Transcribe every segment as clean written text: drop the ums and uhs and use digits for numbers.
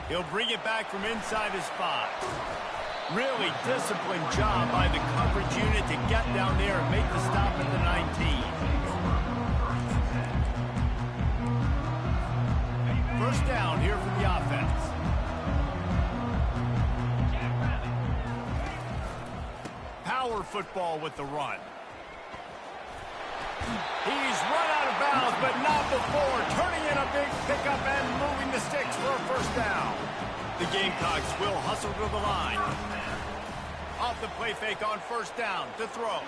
He'll bring it back from inside his 5. Really disciplined job by the coverage unit to get down there and make the stop at the 19. First down here for the offense. Power football with the run. He's run out of bounds, but not before turning in a big pickup and moving the sticks for a first down. The Gamecocks will hustle to the line. Off the play fake on first down to throw.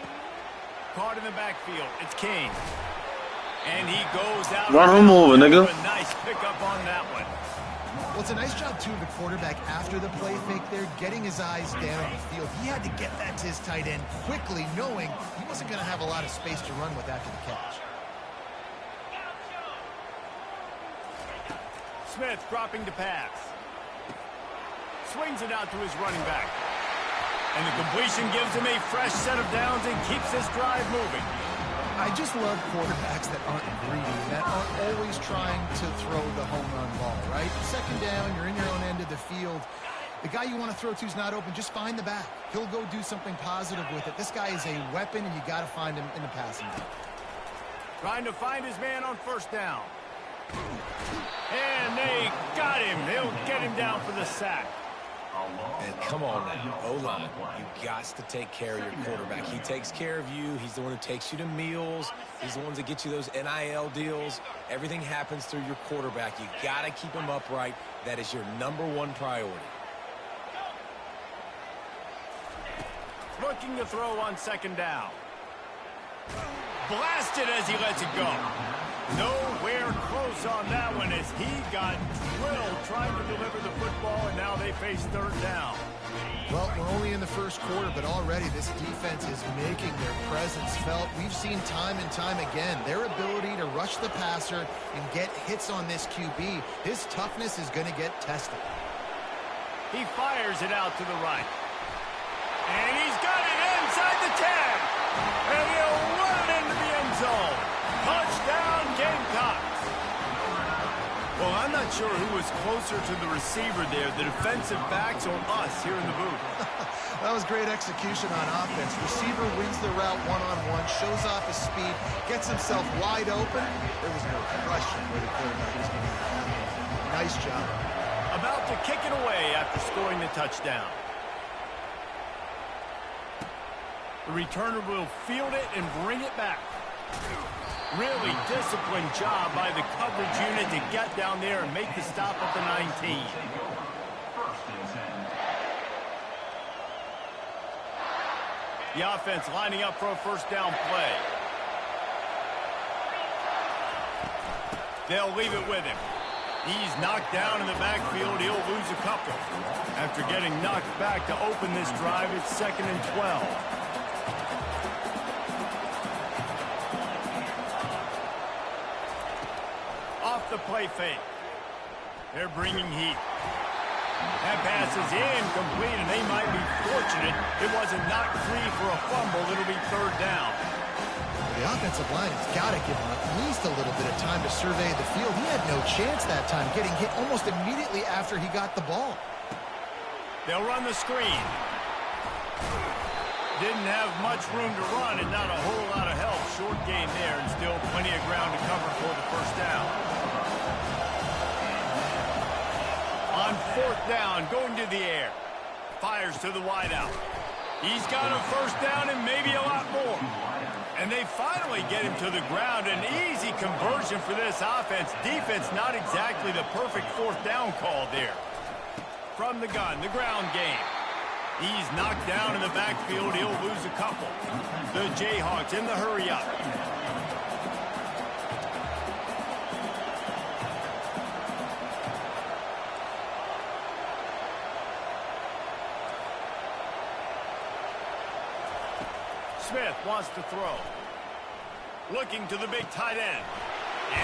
Caught in the backfield. It's King. And he goes out. Run him over, nigga. A nice pickup on that one. Well, it's a nice job, too, of the quarterback after the play fake there, getting his eyes down the field. He had to get that to his tight end quickly, knowing he wasn't going to have a lot of space to run with after the catch. Smith dropping to pass. Swings it out to his running back. And the completion gives him a fresh set of downs and keeps this drive moving. I just love quarterbacks that aren't greedy, that aren't always trying to throw the home run ball, right? Second down, you're in your own end of the field. The guy you want to throw to is not open. Just find the back. He'll go do something positive with it. This guy is a weapon, and you got to find him in the passing game. Trying to find his man on first down. And they got him. They'll get him down for the sack. And come on now, O-line, you got to take care of your quarterback. He takes care of you. He's the one who takes you to meals. He's the ones that get you those NIL deals. Everything happens through your quarterback. You got to keep him upright. That is your #1 priority. Looking to throw on second down. Blasted as he lets it go. Nowhere close on that one as he got drilled trying to deliver the football, and now they face third down. Well, we're only in the first quarter, but already this defense is making their presence felt. We've seen time and time again their ability to rush the passer and get hits on this QB. His toughness is going to get tested. He fires it out to the right. And he's got it inside the 10. And he'll run it into the end zone. Touchdown, Gamecocks. Well, I'm not sure who was closer to the receiver there, the defensive backs or us here in the booth. That was great execution on offense. Receiver wins the route one-on-one, shows off his speed, gets himself wide open. There was no question where the quarterback was going to be. Nice job. About to kick it away after scoring the touchdown. The returner will field it and bring it back. Really disciplined job by the coverage unit to get down there and make the stop at the 19. The offense lining up for a first down play. They'll leave it with him. He's knocked down in the backfield. He'll lose a couple. After getting knocked back to open this drive, it's 2nd and 12. The play fake. They're bringing heat. That pass is incomplete, and they might be fortunate it wasn't knocked free for a fumble. It'll be third down. The offensive line has got to give him at least a little bit of time to survey the field. He had no chance that time, getting hit almost immediately after he got the ball. They'll run the screen. Didn't have much room to run and not a whole lot of help. Short gain there and still plenty of ground to cover for the first down. On fourth down, going to the air. Fires to the wideout. He's got a first down and maybe a lot more. And they finally get him to the ground. An easy conversion for this offense. Defense not exactly the perfect fourth down call there. From the gun, the ground game. He's knocked down in the backfield. He'll lose a couple. The Jayhawks in the hurry-up. Smith wants to throw. Looking to the big tight end.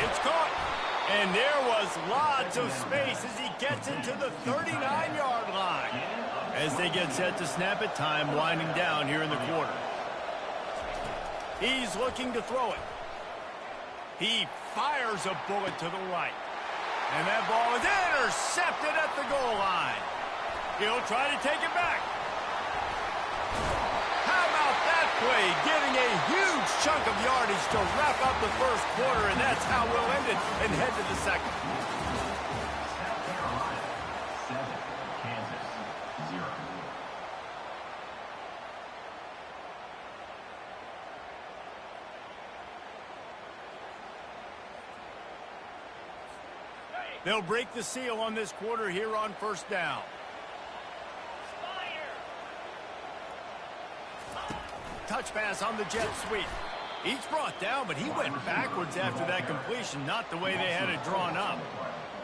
It's caught. And there was lots of space as he gets into the 39-yard line. As they get set to snap it, time winding down here in the quarter. He's looking to throw it. He fires a bullet to the right. And that ball is intercepted at the goal line. He'll try to take it back. How about that play? Getting a huge chunk of yardage to wrap up the first quarter, and that's how we'll end it and head to the second. South Carolina 7, Kansas 0. They'll break the seal on this quarter here on first down. Touch pass on the jet sweep. Each brought down, but he went backwards after that completion, not the way they had it drawn up.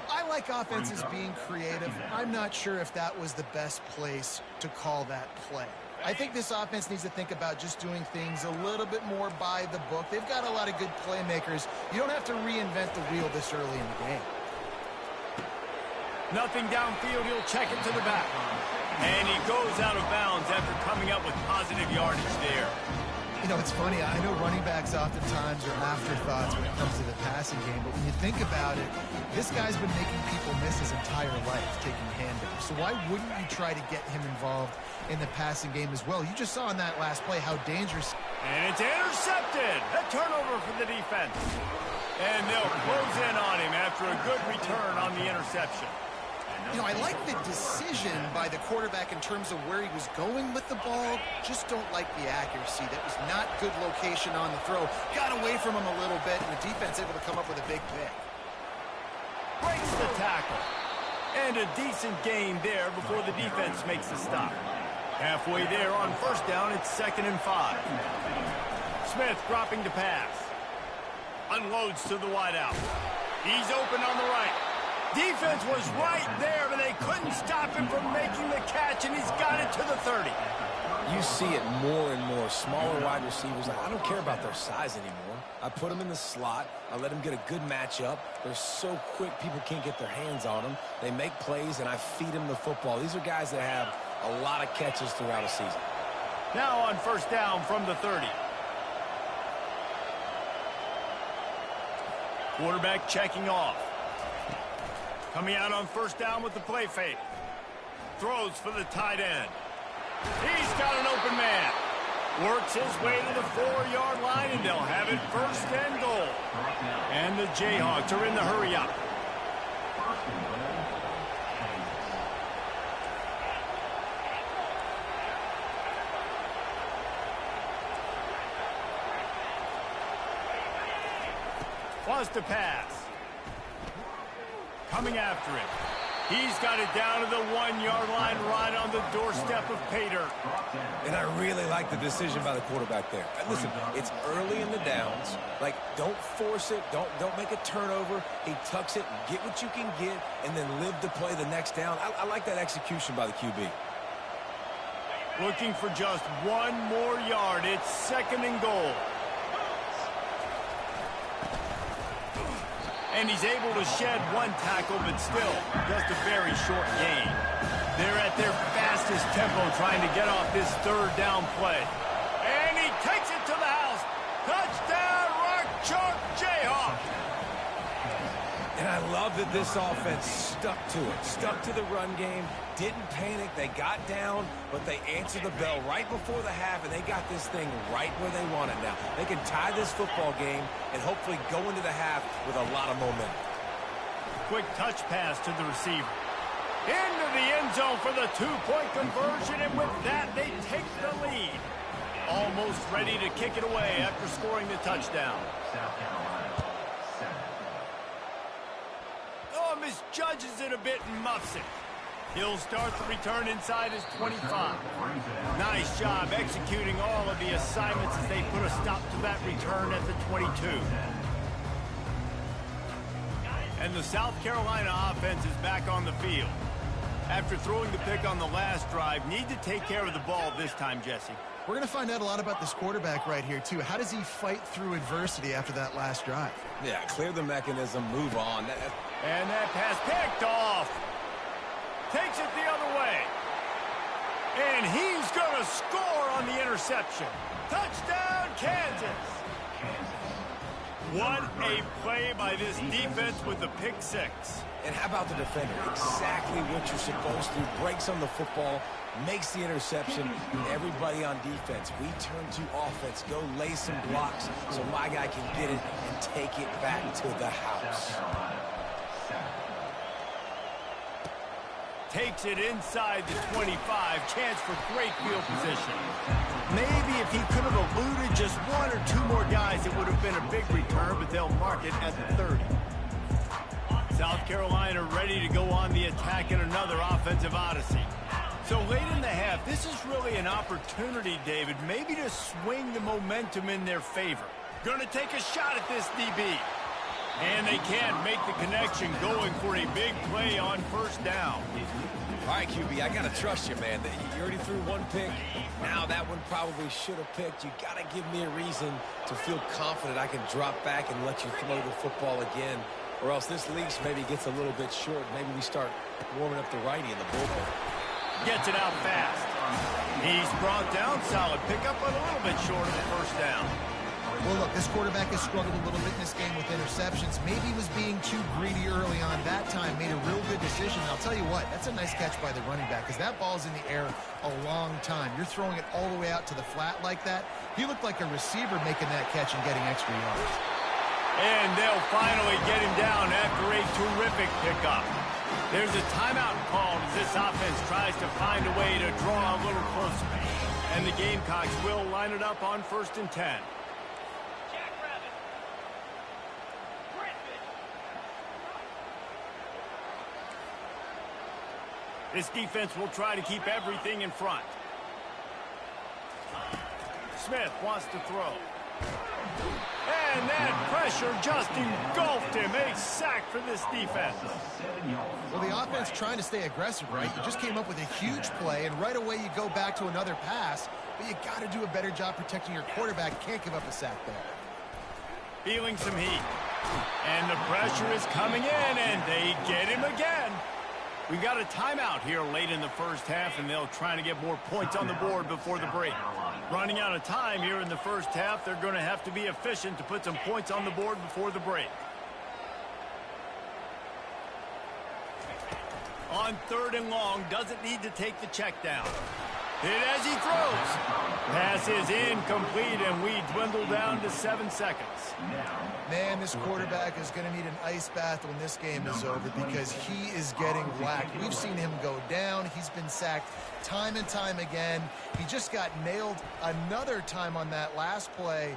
I like offenses being creative. I'm not sure if that was the best place to call that play. I think this offense needs to think about just doing things a little bit more by the book. They've got a lot of good playmakers. You don't have to reinvent the wheel this early in the game. Nothing downfield, he'll check it to the back. And he goes out of bounds after coming up with positive yardage there. You know, it's funny. I know running backs oftentimes are afterthoughts when it comes to the passing game, but when you think about it, this guy's been making people miss his entire life taking handoffs. So why wouldn't you try to get him involved in the passing game as well? You just saw in that last play how dangerous. And it's intercepted. A turnover for the defense. And they'll close in on him after a good return on the interception. You know, I like the decision by the quarterback in terms of where he was going with the ball. Just don't like the accuracy. That was not good location on the throw. Got away from him a little bit, and the defense able to come up with a big pick. Breaks the tackle. And a decent gain there before the defense makes the stop. Halfway there on first down, it's 2nd and 5. Smith dropping to pass. Unloads to the wideout. He's open on the right. Defense was right there, but they couldn't stop him from making the catch, and he's got it to the 30. You see it more and more. Smaller wide receivers, I don't care about their size anymore. I put them in the slot. I let them get a good matchup. They're so quick, people can't get their hands on them. They make plays, and I feed them the football. These are guys that have a lot of catches throughout a season. Now on first down from the 30. Quarterback checking off. Coming out on first down with the play fake. Throws for the tight end. He's got an open man. Works his way to the 4-yard line, and they'll have it 1st and goal. And the Jayhawks are in the hurry up. Wants to pass. Coming after him. He's got it down to the 1-yard line right on the doorstep of pay dirt. And I really like the decision by the quarterback there. Listen, it's early in the downs. Like, don't force it. Don't make a turnover. He tucks it, get what you can get, and then live to play the next down. I like that execution by the QB. Looking for just 1 more yard. It's 2nd and goal. And he's able to shed 1 tackle, but still just a very short gain. They're at their fastest tempo trying to get off this 3rd down play. And he takes it to the house. Touchdown, Rock Chalk Jayhawk. And I love that this offense stuck to it, stuck to the run game, didn't panic. They got down, but they answered the bell right before the half, and they got this thing right where they want it now. They can tie this football game and hopefully go into the half with a lot of momentum. Quick touch pass to the receiver. Into the end zone for the 2-point conversion, and with that, they take the lead. Almost ready to kick it away after scoring the touchdown. South Carolina 7. Oh, misjudges it a bit and muffs it. He'll start the return inside his 25. Nice job executing all of the assignments as they put a stop to that return at the 22. And the South Carolina offense is back on the field. After throwing the pick on the last drive, need to take care of the ball this time, Jesse. We're going to find out a lot about this quarterback right here, too. How does he fight through adversity after that last drive? Yeah, clear the mechanism, move on. And that pass picked off. Takes it the other way. And he's going to score on the interception. Touchdown, Kansas. What a play by this defense with the pick six. And how about the defender? Exactly what you're supposed to. Breaks on the football, makes the interception. Everybody on defense, we turn to offense. Go lay some blocks so my guy can get it and take it back to the house. Takes it inside the 25. Chance for great field position. Maybe if he could have eluded just one or two more guys, it would have been a big return, but they'll mark it at the 30. South Carolina ready to go on the attack in another offensive odyssey. So late in the half, this is really an opportunity, David, maybe to swing the momentum in their favor. Going to take a shot at this DB. And they can't make the connection, going for a big play on first down. All right, QB, I got to trust you, man. You already threw one pick. Now that one probably should have picked. You got to give me a reason to feel confident I can drop back and let you throw the football again. Or else this leash maybe gets a little bit short. Maybe we start warming up the righty in the bullpen. Gets it out fast. He's brought down. Solid pickup, but a little bit short of the first down. Well, look, this quarterback has struggled a little bit in this game with interceptions. Maybe he was being too greedy early on. That time made a real good decision. And I'll tell you what, that's a nice catch by the running back because that ball's in the air a long time. You're throwing it all the way out to the flat like that. He looked like a receiver making that catch and getting extra yards. And they'll finally get him down after a terrific pickup. There's a timeout called as this offense tries to find a way to draw a little closer. And the Gamecocks will line it up on 1st and 10. This defense will try to keep everything in front. Smith wants to throw. And that pressure just engulfed him. A sack for this defense. Well, the offense trying to stay aggressive, right? You just came up with a huge play, and right away you go back to another pass, but you got to do a better job protecting your quarterback. You can't give up a sack there. Feeling some heat. And the pressure is coming in, and they get him again. We've got a timeout here late in the first half, and they'll try to get more points on the board before the break. Running out of time here in the first half, they're going to have to be efficient to put some points on the board before the break. On 3rd and long, doesn't need to take the check down. Hit as he throws. Pass is incomplete, and we dwindle down to 7 seconds. Man, this quarterback is going to need an ice bath when this game is over because he is getting whacked. We've seen him go down. He's been sacked time and time again. He just got nailed another time on that last play.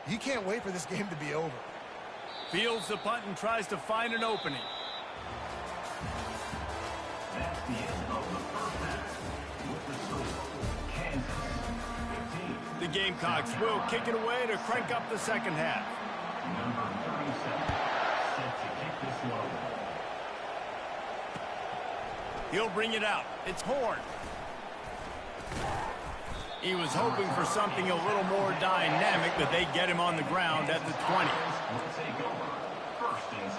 He can't wait for this game to be over. Fields the punt and tries to find an opening. That's the end of the first half. With the score, Kansas 15. The Gamecocks will kick it away to crank up the second half. Number 37, set to kick this one. He'll bring it out. It's Horn. He was hoping for something a little more dynamic, but they get him on the ground at the 20. Will take over. 1st and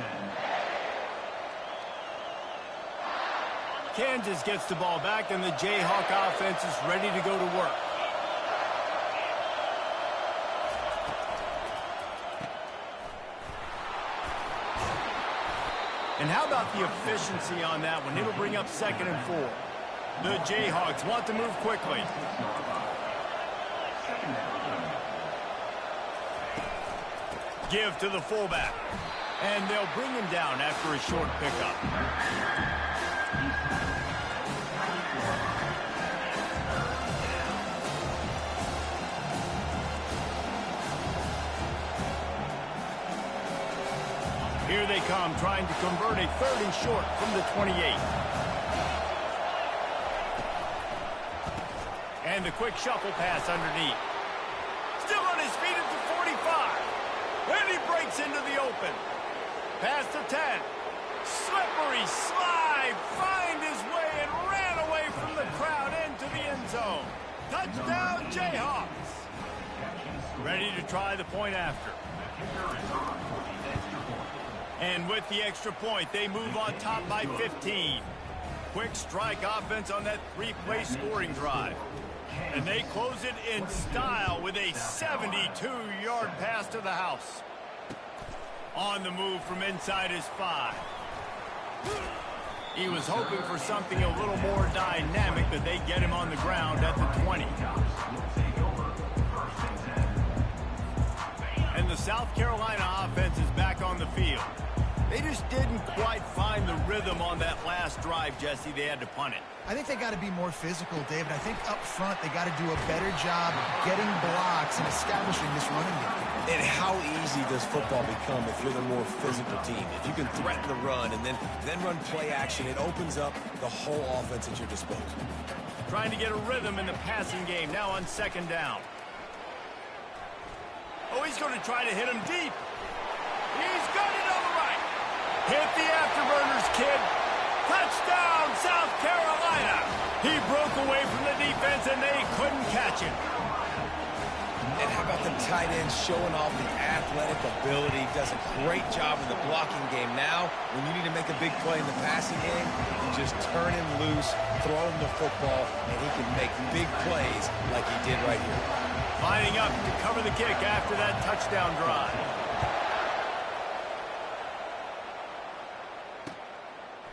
10. Kansas gets the ball back, and the Jayhawk offense is ready to go to work. And how about the efficiency on that one? It'll bring up 2nd and 4. The Jayhawks want to move quickly. Give to the fullback. And they'll bring him down after a short pickup. Here they come, trying to convert a 3rd and short from the 28. And the quick shuffle pass underneath. Still on his feet at the 45. And he breaks into the open. Past the 10. Slippery slide. Find his way and ran away from the crowd into the end zone. Touchdown, Jayhawks. Ready to try the point after. And with the extra point, they move on top by 15. Quick strike offense on that 3-play scoring drive. And they close it in style with a 72-yard pass to the house. On the move from inside his 5. He was hoping for something a little more dynamic, but they get him on the ground at the 20. And the South Carolina offense is back on the field. They just didn't quite find the rhythm on that last drive, Jesse. They had to punt it. I think they got to be more physical, David. I think up front they got to do a better job getting blocks and establishing this running game. And how easy does football become if you're the more physical team? If you can threaten the run and then run play action, it opens up the whole offense at your disposal. Trying to get a rhythm in the passing game now on 2nd down. Oh, he's going to try to hit him deep. He's got it on the right. Hit the afterburners, kid. Touchdown, South Carolina. He broke away from the defense, and they couldn't catch him. And how about the tight end showing off the athletic ability? Does a great job in the blocking game. Now, when you need to make a big play in the passing game, you just turn him loose, throw him the football, and he can make big plays like he did right here. Lining up to cover the kick after that touchdown drive.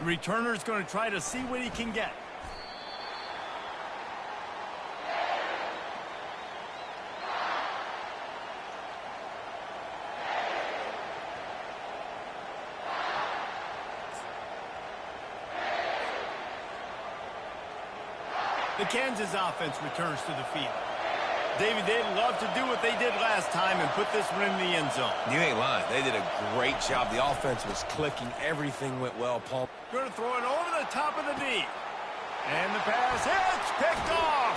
The returner's going to try to see what he can get. The Kansas offense returns to the field. David, they'd love to do what they did last time and put this one in the end zone. You ain't lying. They did a great job. The offense was clicking. Everything went well, Paul. Going to throw it over the top of the knee. And the pass hits, picked off.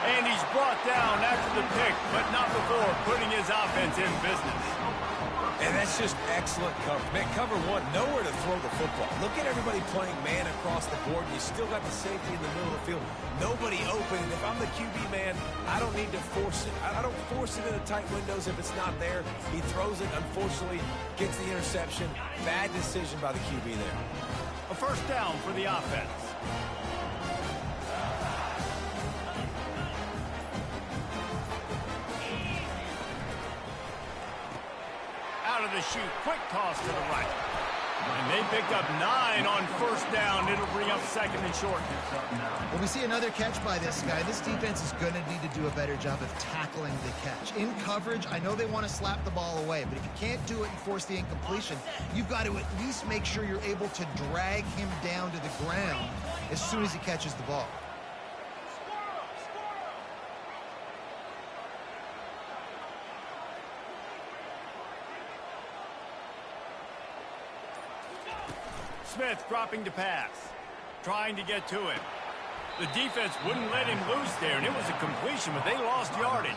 And he's brought down after the pick, but not before putting his offense in business. And that's just excellent coverage. Man, cover one, nowhere to throw the football. Look at everybody playing man across the board. You still got the safety in the middle of the field. Nobody open. And if I'm the QB man, I don't need to force it. I don't force it into tight windows if it's not there. He throws it, unfortunately, gets the interception. Bad decision by the QB there. A 1st down for the offense. Out of the chute, quick toss to the right. And they pick up 9 on 1st down. It'll bring up 2nd and short. Well, we see another catch by this guy. This defense is going to need to do a better job of tackling the catch. In coverage, I know they want to slap the ball away, but if you can't do it and force the incompletion, you've got to at least make sure you're able to drag him down to the ground as soon as he catches the ball. Smith dropping to pass, trying to get to him. The defense wouldn't let him loose there, and it was a completion, but they lost yardage.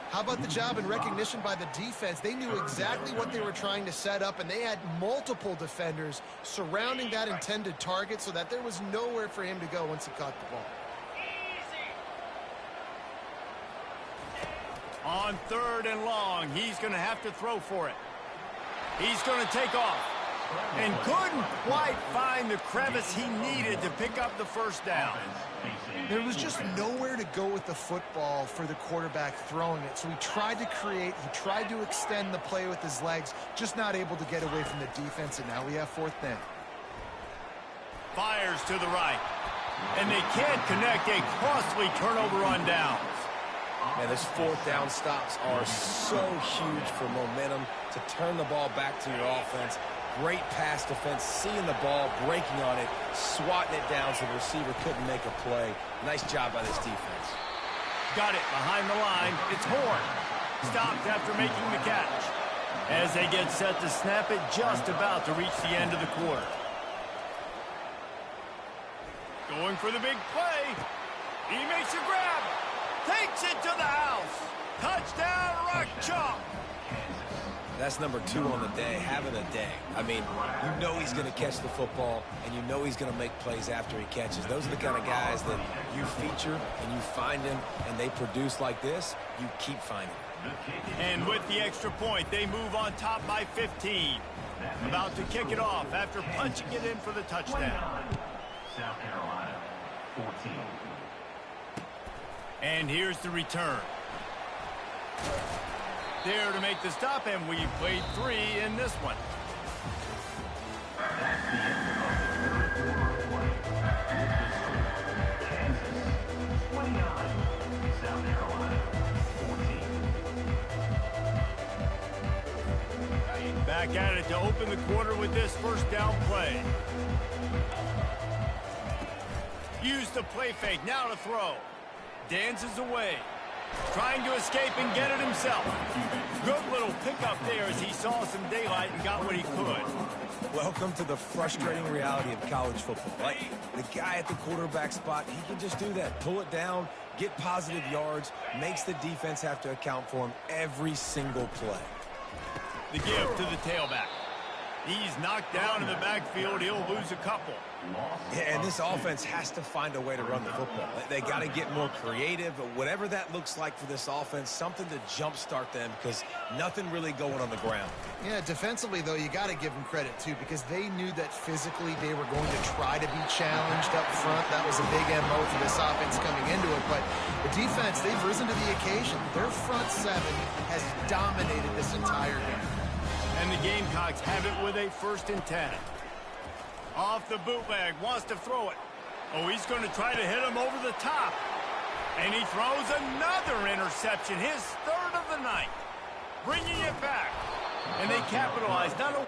How about the job and recognition by the defense? They knew exactly what they were trying to set up, and they had multiple defenders surrounding that intended target so that there was nowhere for him to go once he caught the ball. On 3rd and long, he's going to have to throw for it. He's going to take off. And couldn't quite find the crevice he needed to pick up the 1st down. There was just nowhere to go with the football for the quarterback throwing it. So he tried to create, he tried to extend the play with his legs, just not able to get away from the defense, and now we have 4th down. Fires to the right. And they can't connect a costly turnover on downs. Man, those 4th down stops are so huge for momentum to turn the ball back to your offense. Great pass defense, seeing the ball, breaking on it, swatting it down so the receiver couldn't make a play. Nice job by this defense. Got it behind the line. It's Horn. Stopped after making the catch. As they get set to snap it, just about to reach the end of the quarter. Going for the big play. He makes a grab. Takes it to the house. Touchdown, Rock Chalk. That's number 2 on the day, having a day. I mean, you know he's going to catch the football, and you know he's going to make plays after he catches. Those are the kind of guys that you feature, and you find them, and they produce like this, you keep finding them. And with the extra point, they move on top by 15. About to kick it off after punching it in for the touchdown. South Carolina, 14. And here's the return. there to make the stop, and we played 3 in this one. That's the end of the third quarter of play. Kansas 29, South Carolina 14. Back at it to open the quarter with this first down play. Use the play fake, now to throw. Dances away. Trying to escape and get it himself. Good little pickup there as he saw some daylight and got what he could. Welcome to the frustrating reality of college football. Like, the guy at the quarterback spot, he can just do that. Pull it down, get positive yards, makes the defense have to account for him every single play. The give to the tailback. He's knocked down in the backfield. He'll lose a couple. Yeah, and this offense has to find a way to run the football. They got to get more creative, but whatever that looks like for this offense, something to jumpstart them because nothing really going on the ground. Yeah, defensively, though, you got to give them credit, too, because they knew that physically they were going to try to be challenged up front. That was a big MO for this offense coming into it. But the defense, they've risen to the occasion. Their front seven has dominated this entire game. And the Gamecocks have it with a 1st and 10. Off the bootleg, wants to throw it. Oh, he's going to try to hit him over the top. And he throws another interception, his 3rd of the night. Bringing it back. And they capitalize. Not only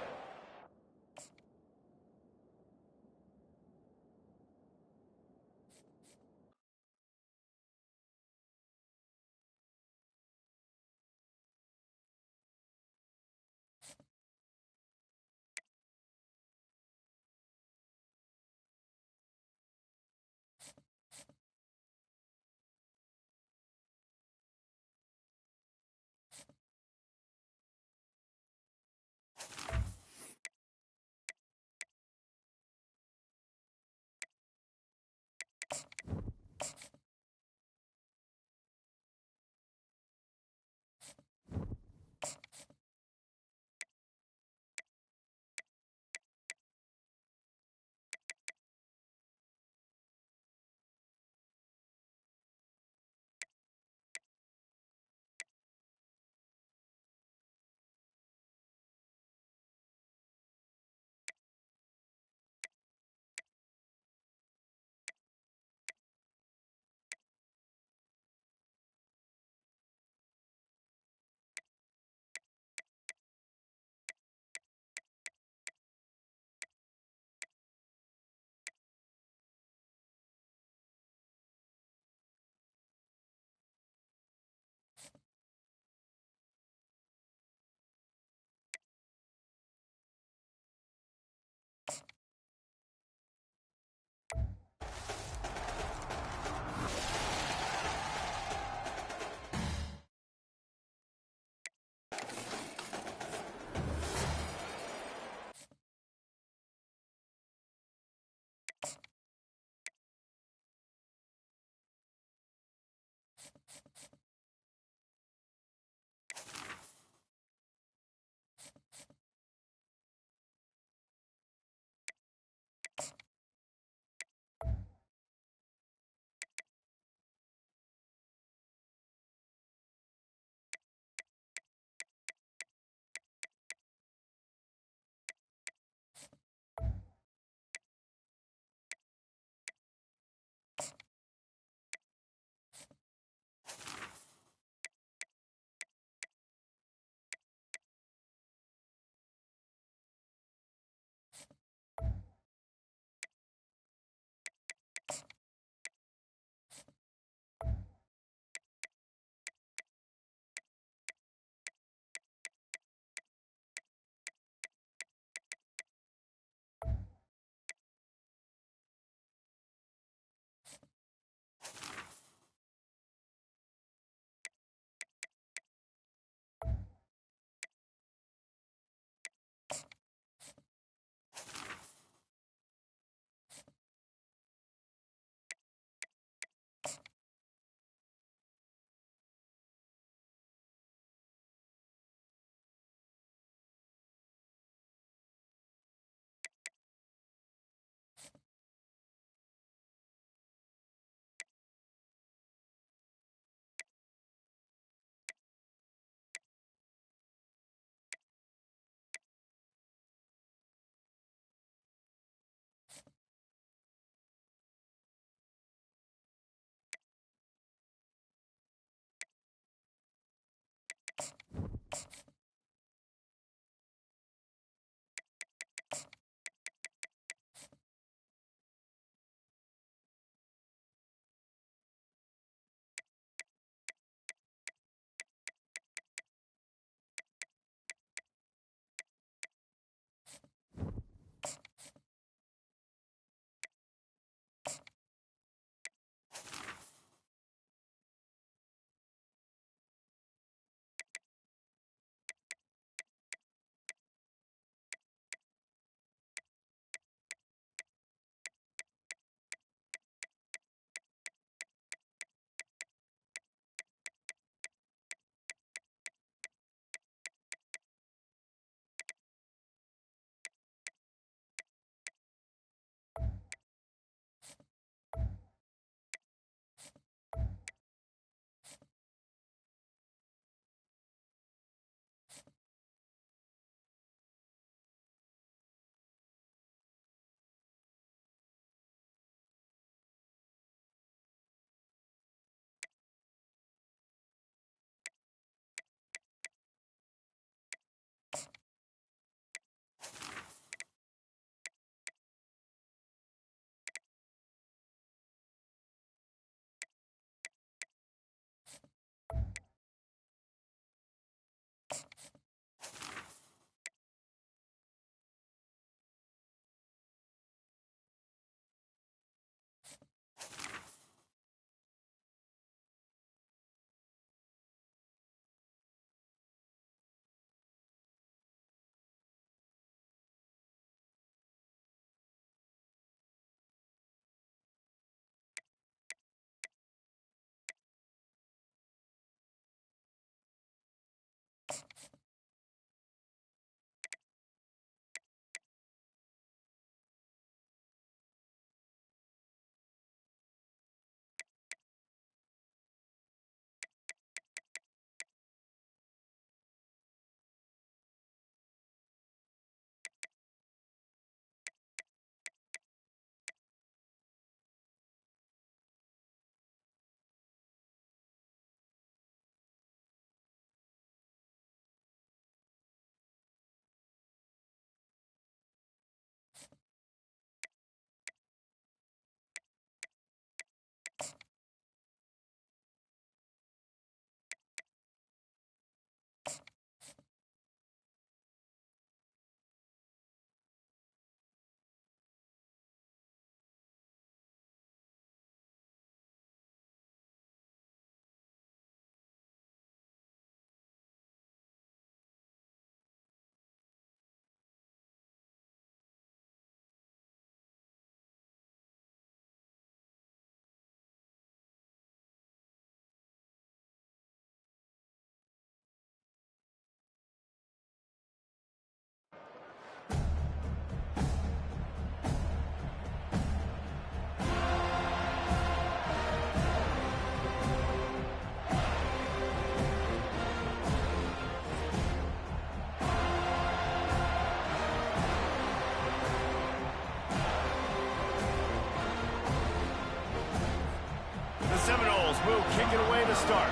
Seminoles will kick it away to start.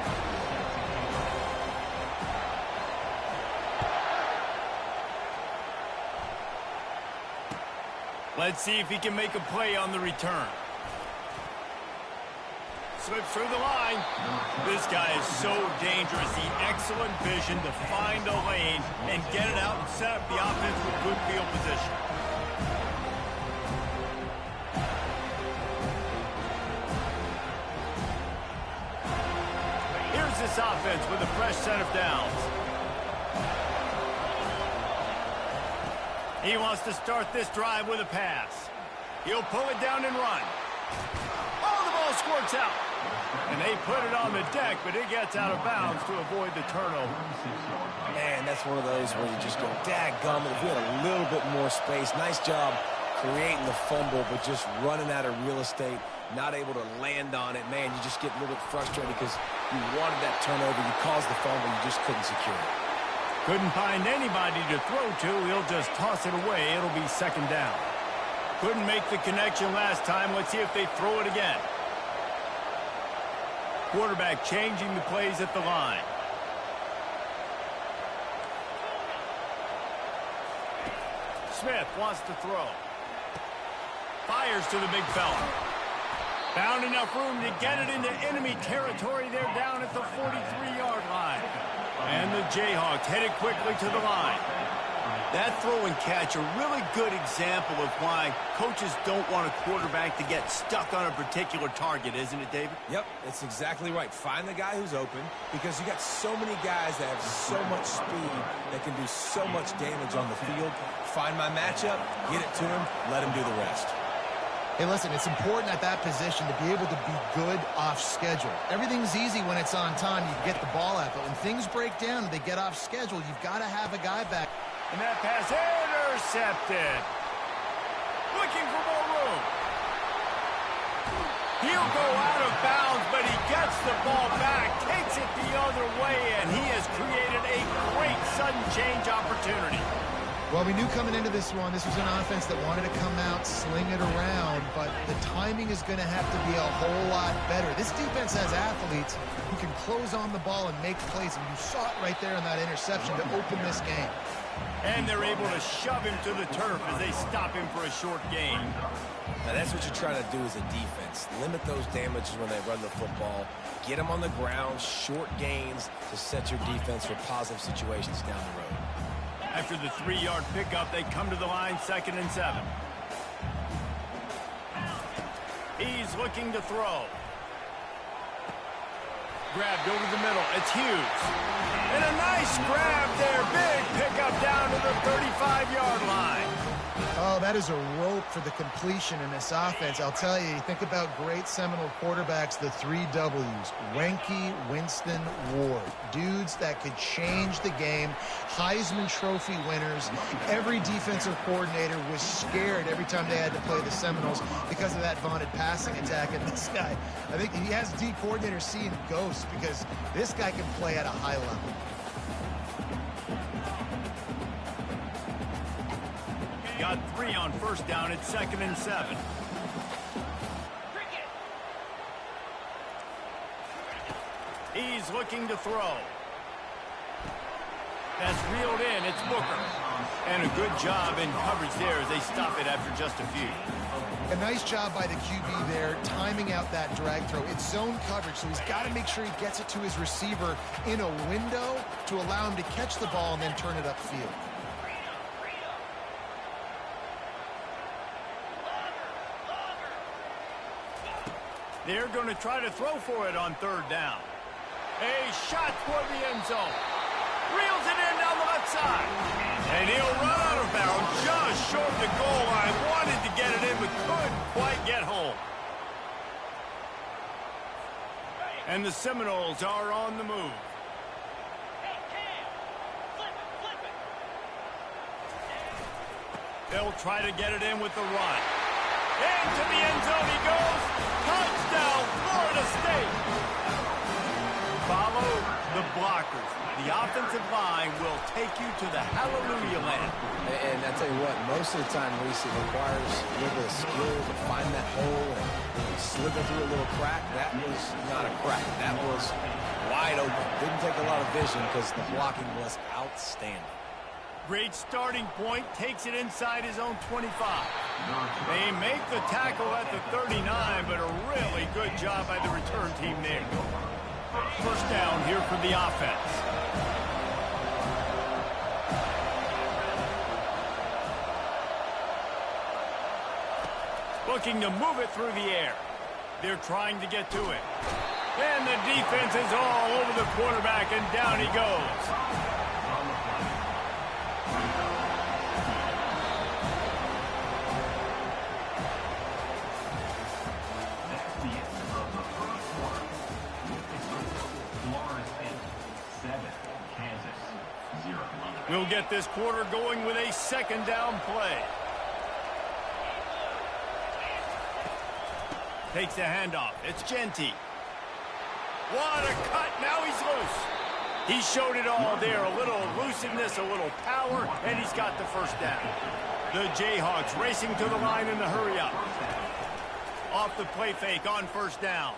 Let's see if he can make a play on the return. Slips through the line. This guy is so dangerous. The excellent vision to find a lane and get it out and set up the offense with good field position. Here's this offense with a fresh set of downs. He wants to start this drive with a pass. He'll pull it down and run. Oh, the ball squirts out. And they put it on the deck, but it gets out of bounds to avoid the turnover. Man, that's one of those where you just go, dadgummit, if we had a little bit more space. Nice job creating the fumble, but just running out of real estate, not able to land on it. Man, you just get a little bit frustrated because you wanted that turnover. You caused the fumble, you just couldn't secure it. Couldn't find anybody to throw to. He'll just toss it away. It'll be second down. Couldn't make the connection last time. Let's see if they throw it again. Quarterback changing the plays at the line. Smith wants to throw. Fires to the big fella. Found enough room to get it into enemy territory. They're down at the 43-yard line. And the Jayhawks headed quickly to the line. That throw and catch, a really good example of why coaches don't want a quarterback to get stuck on a particular target, isn't it, David? Yep, it's exactly right. Find the guy who's open, because you got so many guys that have so much speed that can do so much damage on the field. Find my matchup, get it to him, let him do the rest. Hey, listen, it's important at that position to be able to be good off schedule. Everything's easy when it's on time. You get the ball out, but when things break down and they get off schedule, you've got to have a guy back. And that pass intercepted. Looking for more room. He'll go out of bounds, but he gets the ball back, takes it the other way, and he has created a great sudden change opportunity. Well, we knew coming into this one, this was an offense that wanted to come out, sling it around, but the timing is going to have to be a whole lot better. This defense has athletes who can close on the ball and make plays, and you saw it right there in that interception to open this game. And they're able to shove him to the turf as they stop him for a short gain. Now, that's what you're trying to do as a defense. Limit those damages when they run the football. Get them on the ground, short gains to set your defense for positive situations down the road. After the 3-yard pickup, they come to the line, 2nd and 7. He's looking to throw. Grabbed over the middle. It's Hughes. And a nice grab there. Big pickup down to the 35-yard line. Oh, that is a rope for the completion in this offense. I'll tell you, think about great Seminole quarterbacks, the 3 W's. Wenke, Winston, Ward. Dudes that could change the game. Heisman Trophy winners. Every defensive coordinator was scared every time they had to play the Seminoles because of that vaunted passing attack. And this guy, I think he has D coordinators seeing ghosts because this guy can play at a high level. Got 3 on 1st down at 2nd and 7. He's looking to throw. That's reeled in. It's Booker. And a good job in coverage there as they stop it after just a few. A nice job by the QB there, timing out that drag throw. It's zone coverage, so he's got to make sure he gets it to his receiver in a window to allow him to catch the ball and then turn it upfield. They're going to try to throw for it on 3rd down. A shot for the end zone. Reels it in down the left side. And he'll run out of bounds just short the goal line. Wanted to get it in, but couldn't quite get home. And the Seminoles are on the move. They'll try to get it in with the run. Into the end zone he goes. Touchdown, Florida State. Follow the blockers. The offensive line will take you to the hallelujah land. And I tell you what, most of the time, Reese, it requires a little bit of skill to find that hole and slither through a little crack. That was not a crack. That was wide open. Didn't take a lot of vision because the blocking was outstanding. Great starting point, takes it inside his own 25. They make the tackle at the 39, but a really good job by the return team there. 1st down here for the offense. Looking to move it through the air. They're trying to get to it. And the defense is all over the quarterback, and down he goes. We'll get this quarter going with a 2nd down play. Takes the handoff. It's Genty. What a cut. Now he's loose. He showed it all there. A little elusiveness, a little power, and he's got the 1st down. The Jayhawks racing to the line in the hurry up. Off the play fake on 1st down.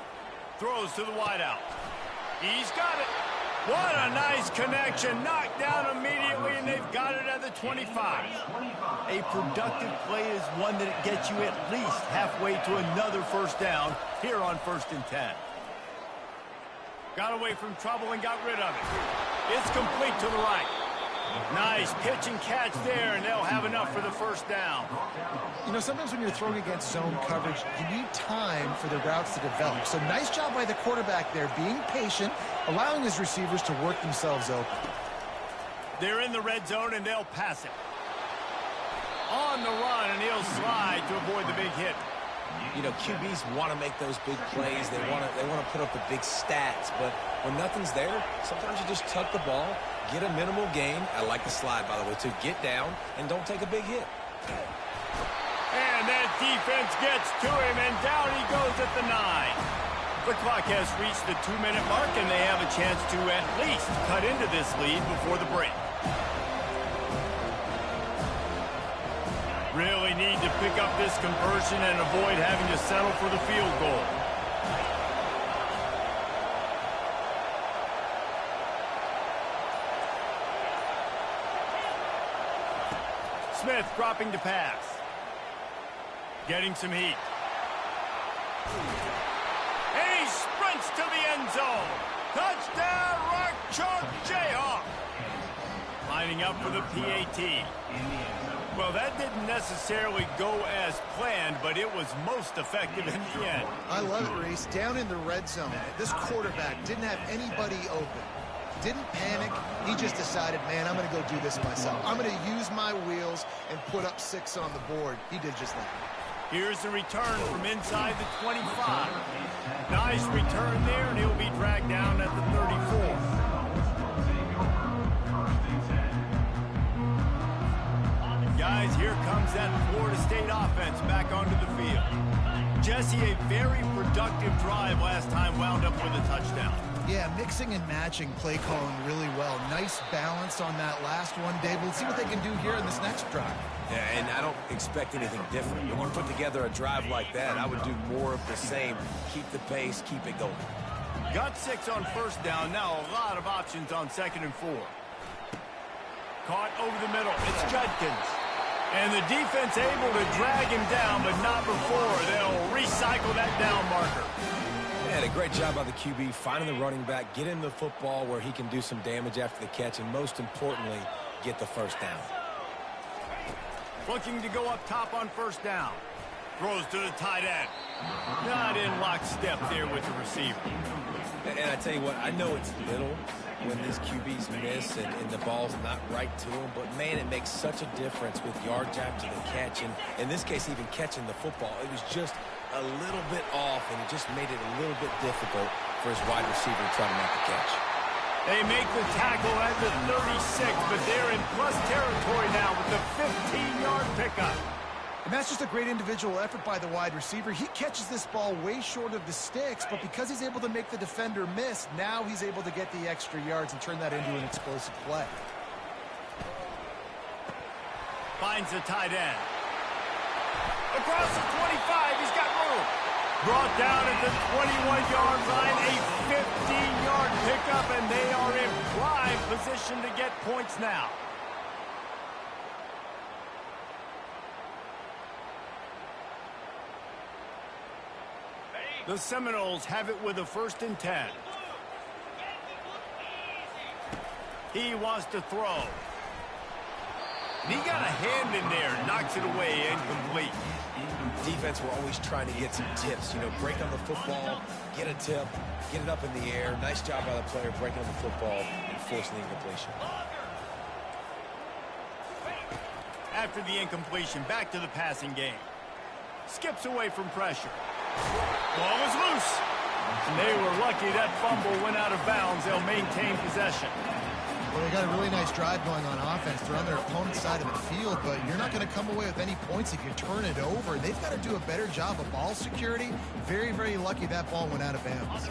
Throws to the wideout. He's got it. What a nice connection. Knocked down immediately, and they've got it at the 25. A productive play is one that gets you at least halfway to another first down here on 1st and 10. Got away from trouble and got rid of it. It's complete to the right. Nice pitch and catch there, and they'll have enough for the first down. You know, sometimes when you're throwing against zone coverage, you need time for the routes to develop. So nice job by the quarterback there, being patient, allowing his receivers to work themselves open. They're in the red zone, and they'll pass it. On the run, and he'll slide to avoid the big hit. You know, QBs want to make those big plays. They want to put up the big stats. But when nothing's there, sometimes you just tuck the ball, get a minimal gain. I like the slide, by the way, to get down and don't take a big hit. And that defense gets to him, and down he goes at the 9. The clock has reached the 2-minute mark, and they have a chance to at least cut into this lead before the break. Really need to pick up this conversion and avoid having to settle for the field goal. Smith dropping to pass. Getting some heat. And he sprints to the end zone. Touchdown, Rock Chalk Jayhawk. Lining up for the PAT. Well, that didn't necessarily go as planned, but it was most effective in the end. I love it, Reese. Down in the red zone, this quarterback didn't have anybody open. Didn't panic. He just decided, man, I'm going to go do this myself. I'm going to use my wheels and put up 6 on the board. He did just that. Here's the return from inside the 25. Nice return there, and he'll be dragged down at the 34. Guys, here comes that Florida State offense back onto the field. Jesse, a very productive drive last time, wound up with a touchdown. Yeah, mixing and matching play calling really well. Nice balance on that last one, Dave. We'll see what they can do here in this next drive. Yeah, and I don't expect anything different. When you put together a drive like that, I would do more of the same. Keep the pace, keep it going. Got 6 on first down. Now a lot of options on 2nd and 4. Caught over the middle. It's Judkins. And the defense able to drag him down, but not before. They'll recycle that down marker. Yeah, a great job by the QB, finding the running back, get him the football where he can do some damage after the catch, and most importantly, get the first down. Looking to go up top on first down. Throws to the tight end. Not in lockstep there with the receiver. And I tell you what, I know it's little when these QBs miss and the ball's not right to them, but man, it makes such a difference with yards after the catch. And in this case, even catching the football, it was just a little bit off, and it just made it a little bit difficult for his wide receiver to try to make the catch. They make the tackle at the 36, but they're in plus territory now with the 15-yard pickup. And that's just a great individual effort by the wide receiver. He catches this ball way short of the sticks, but because he's able to make the defender miss, now he's able to get the extra yards and turn that into an explosive play. Finds the tight end. Across the 25, he's got room. Brought down at the 21-yard line, a 15-yard pickup, and they are in prime position to get points now. The Seminoles have it with a 1st and 10. He wants to throw. And he got a hand in there, knocks it away, incomplete. Defense were always trying to get some tips, you know, break on the football, get a tip, get it up in the air. Nice job by the player breaking on the football and forcing the incompletion. After the incompletion, back to the passing game. Skips away from pressure. Ball is loose. And they were lucky that fumble went out of bounds. They'll maintain possession. Well, they got a really nice drive going on offense. They're on their opponent's side of the field, but you're not going to come away with any points if you turn it over. They've got to do a better job of ball security. Very, very lucky that ball went out of bounds.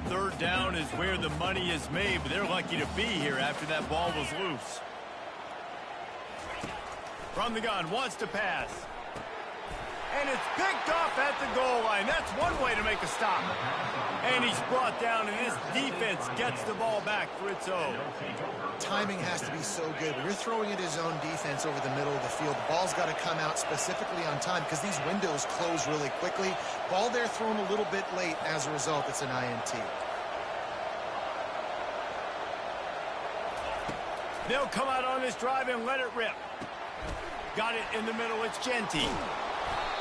3rd down is where the money is made, but they're lucky to be here after that ball was loose. From the gun, wants to pass. And And it's picked off at the goal line. That's one way to make a stop. And he's brought down, and this defense gets the ball back for its own. Timing has to be so good. When you're throwing at his own defense over the middle of the field, the ball's got to come out specifically on time because these windows close really quickly. Ball there thrown a little bit late. As a result, it's an INT. They'll come out on this drive and let it rip. Got it in the middle. It's Genty.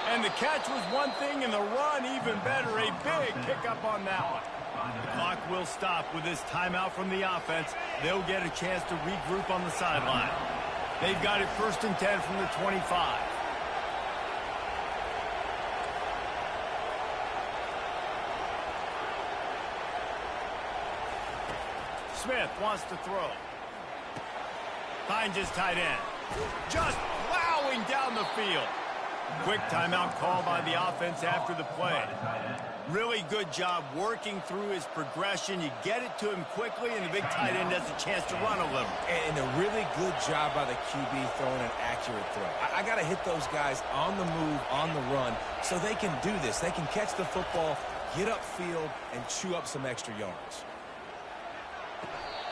And the catch was one thing, and the run even better. A big pickup on that one. The clock will stop with this timeout from the offense. They'll get a chance to regroup on the sideline. They've got it 1st and 10 from the 25. Smith wants to throw. Finds his tight end. Just plowing down the field. Quick timeout call by the offense after the play. Really good job working through his progression. You get it to him quickly, and the big tight end has a chance to run a little. And a really good job by the QB throwing an accurate throw. I got to hit those guys on the move, on the run, so they can do this. They can catch the football, get upfield, and chew up some extra yards.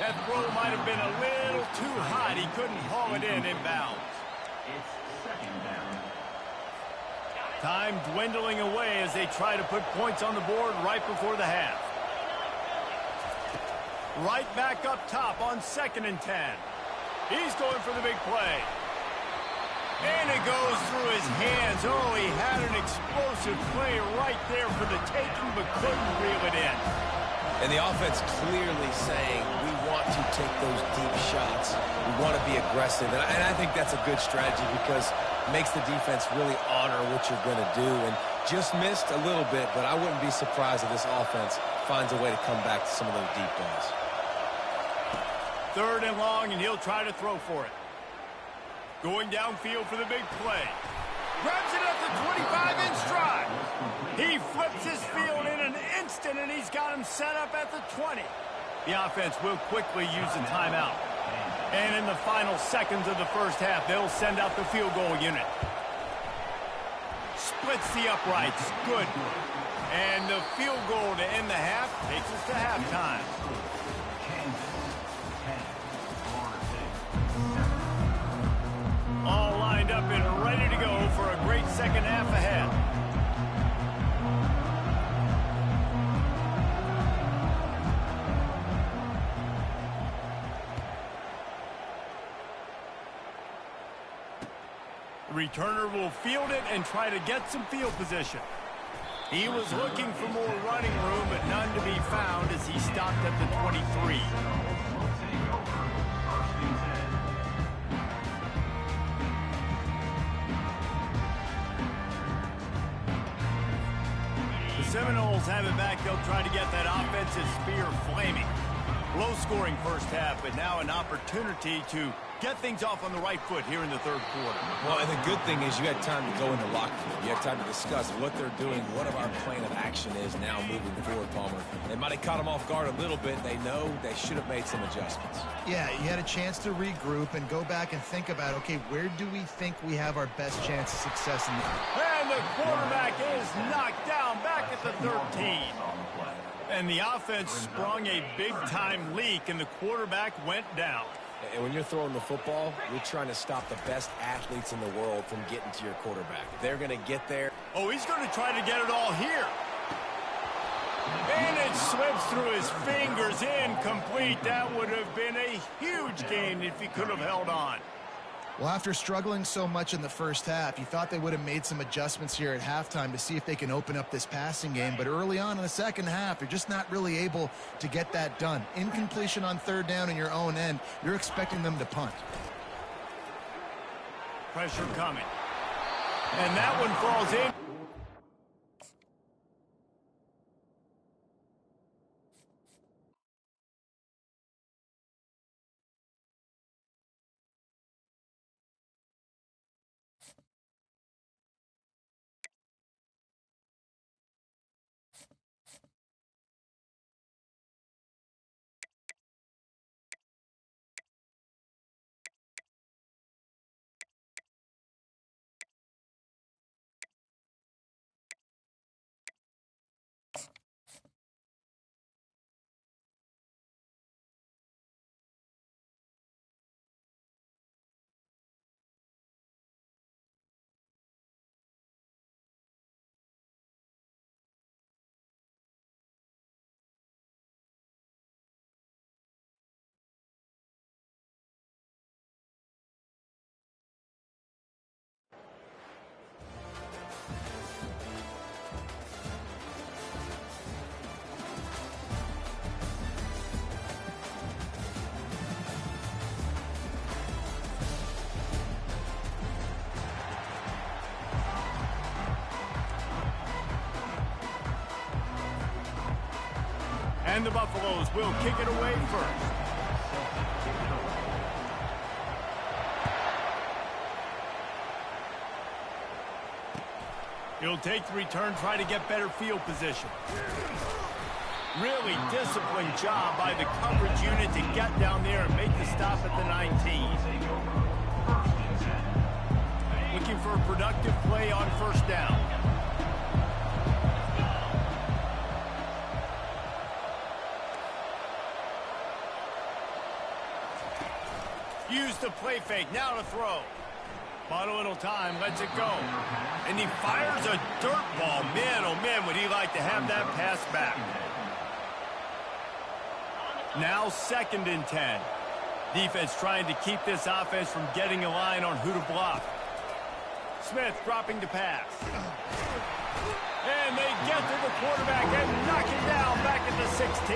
That throw might have been a little too hot. He couldn't haul it in inbounds. It's 2nd down. Time dwindling away as they try to put points on the board right before the half. Right back up top on 2nd and 10. He's going for the big play. And it goes through his hands. Oh, he had an explosive play right there for the taking, but couldn't reel it in. And the offense clearly saying, we want to take those deep shots. We want to be aggressive. And I think that's a good strategy because it makes the defense really honor what you're going to do. And just missed a little bit, but I wouldn't be surprised if this offense finds a way to come back to some of those deep balls. 3rd and long, and he'll try to throw for it. Going downfield for the big play. Grabs it at the 25 in stride. He flips his field in an instant, and he's got him set up at the 20. The offense will quickly use a timeout. And in the final seconds of the 1st half, they'll send out the field goal unit. Splits the uprights. Good. And the field goal to end the half takes us to halftime. All lined up and ready to go for a great 2nd half ahead. The returner will field it and try to get some field position. He was looking for more running room, but none to be found as he stopped at the 23. Seminoles have it back. They'll try to get that offensive spear flaming. Low-scoring 1st half, but now an opportunity to get things off on the right foot here in the 3rd quarter. Well, and the good thing is you had time to go in the locker room. You had time to discuss what they're doing, what our plan of action is now moving forward, Palmer. They might have caught them off guard a little bit. They know they should have made some adjustments. Yeah, you had a chance to regroup and go back and think about, okay, where do we think we have our best chance of success in the... And the quarterback is knocked down back at the 13. And the offense sprung a big-time leak, and the quarterback went down. And when you're throwing the football, you're trying to stop the best athletes in the world from getting to your quarterback. They're going to get there. Oh, he's going to try to get it all here. And it slips through his fingers, incomplete. That would have been a huge gain if he could have held on. Well, after struggling so much in the 1st half, you thought they would have made some adjustments here at halftime to see if they can open up this passing game. But early on in the 2nd half, you're just not really able to get that done. Incompletion on 3rd down in your own end, you're expecting them to punt. Pressure coming. And that one falls in. And the Buffaloes will kick it away first. He'll take the return, try to get better field position. Really disciplined job by the coverage unit to get down there and make the stop at the 19. Looking for a productive play on first down. Use the play fake, now to throw. Bought a little time, lets it go. And he fires a dirt ball. Man, oh man, would he like to have that pass back. Now 2nd and 10. Defense trying to keep this offense from getting a line on who to block. Smith dropping to pass. And they get to the quarterback and knock it down back at the 16.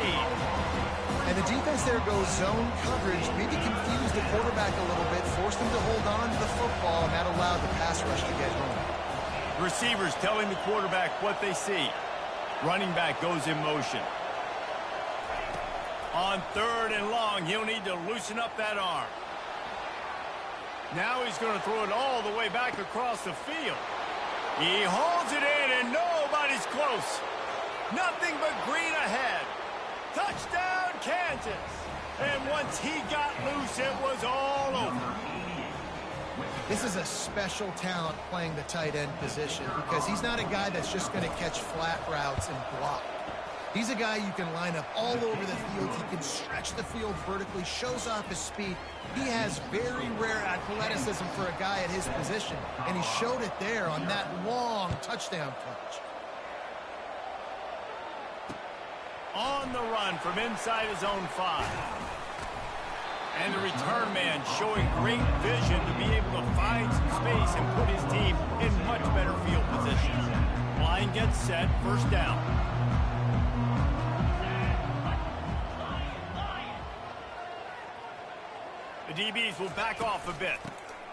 And the defense there goes zone coverage, maybe confused the quarterback a little bit, forced him to hold on to the football, and that allowed the pass rush to get home. Receivers telling the quarterback what they see. Running back goes in motion. On 3rd and long, he'll need to loosen up that arm. Now he's going to throw it all the way back across the field. He holds it in, and nobody's close. Nothing but green ahead. Touchdown, Kansas. And once he got loose, it was all over. This is a special talent playing the tight end position because he's not a guy that's just going to catch flat routes and block. He's a guy you can line up all over the field. He can stretch the field vertically, shows off his speed. He has very rare athleticism for a guy at his position, and he showed it there on that long touchdown catch. On the run from inside his own 5. And the return man showing great vision to be able to find some space and put his team in much better field position. Line gets set, first down. The DBs will back off a bit.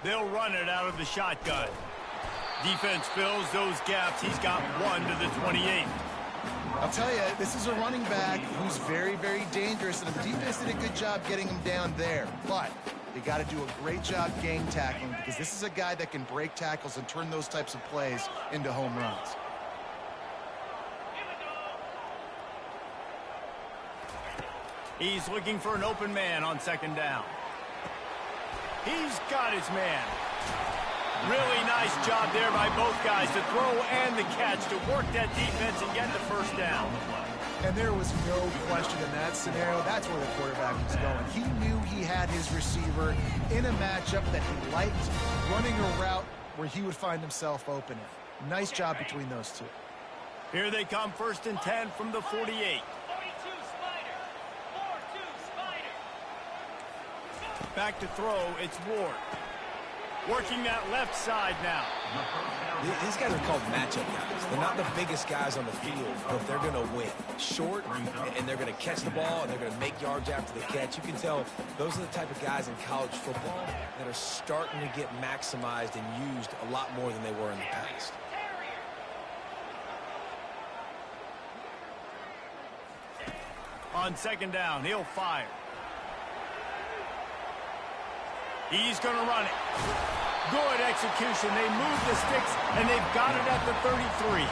They'll run it out of the shotgun. Defense fills those gaps. He's got 1 to the 28. I'll tell you, this is a running back who's very, very dangerous, and the defense did a good job getting him down there. But they got to do a great job gang tackling because this is a guy that can break tackles and turn those types of plays into home runs. He's looking for an open man on 2nd down. He's got his man. Really nice job there by both guys to throw and the catch to work that defense and get the first down. And there was no question in that scenario. That's where the quarterback was going. He knew he had his receiver in a matchup that he liked, running a route where he would find himself open. Nice job between those two. Here they come, 1st and 10 from the 48. Back to throw, it's Ward. Working that left side now. These guys are called matchup guys. They're not the biggest guys on the field, but they're going to win. Short, and they're going to catch the ball, and they're going to make yards after the catch. You can tell those are the type of guys in college football that are starting to get maximized and used a lot more than they were in the past. On 2nd down, he'll fire. He's going to run it. Good execution. They move the sticks, and they've got it at the 33.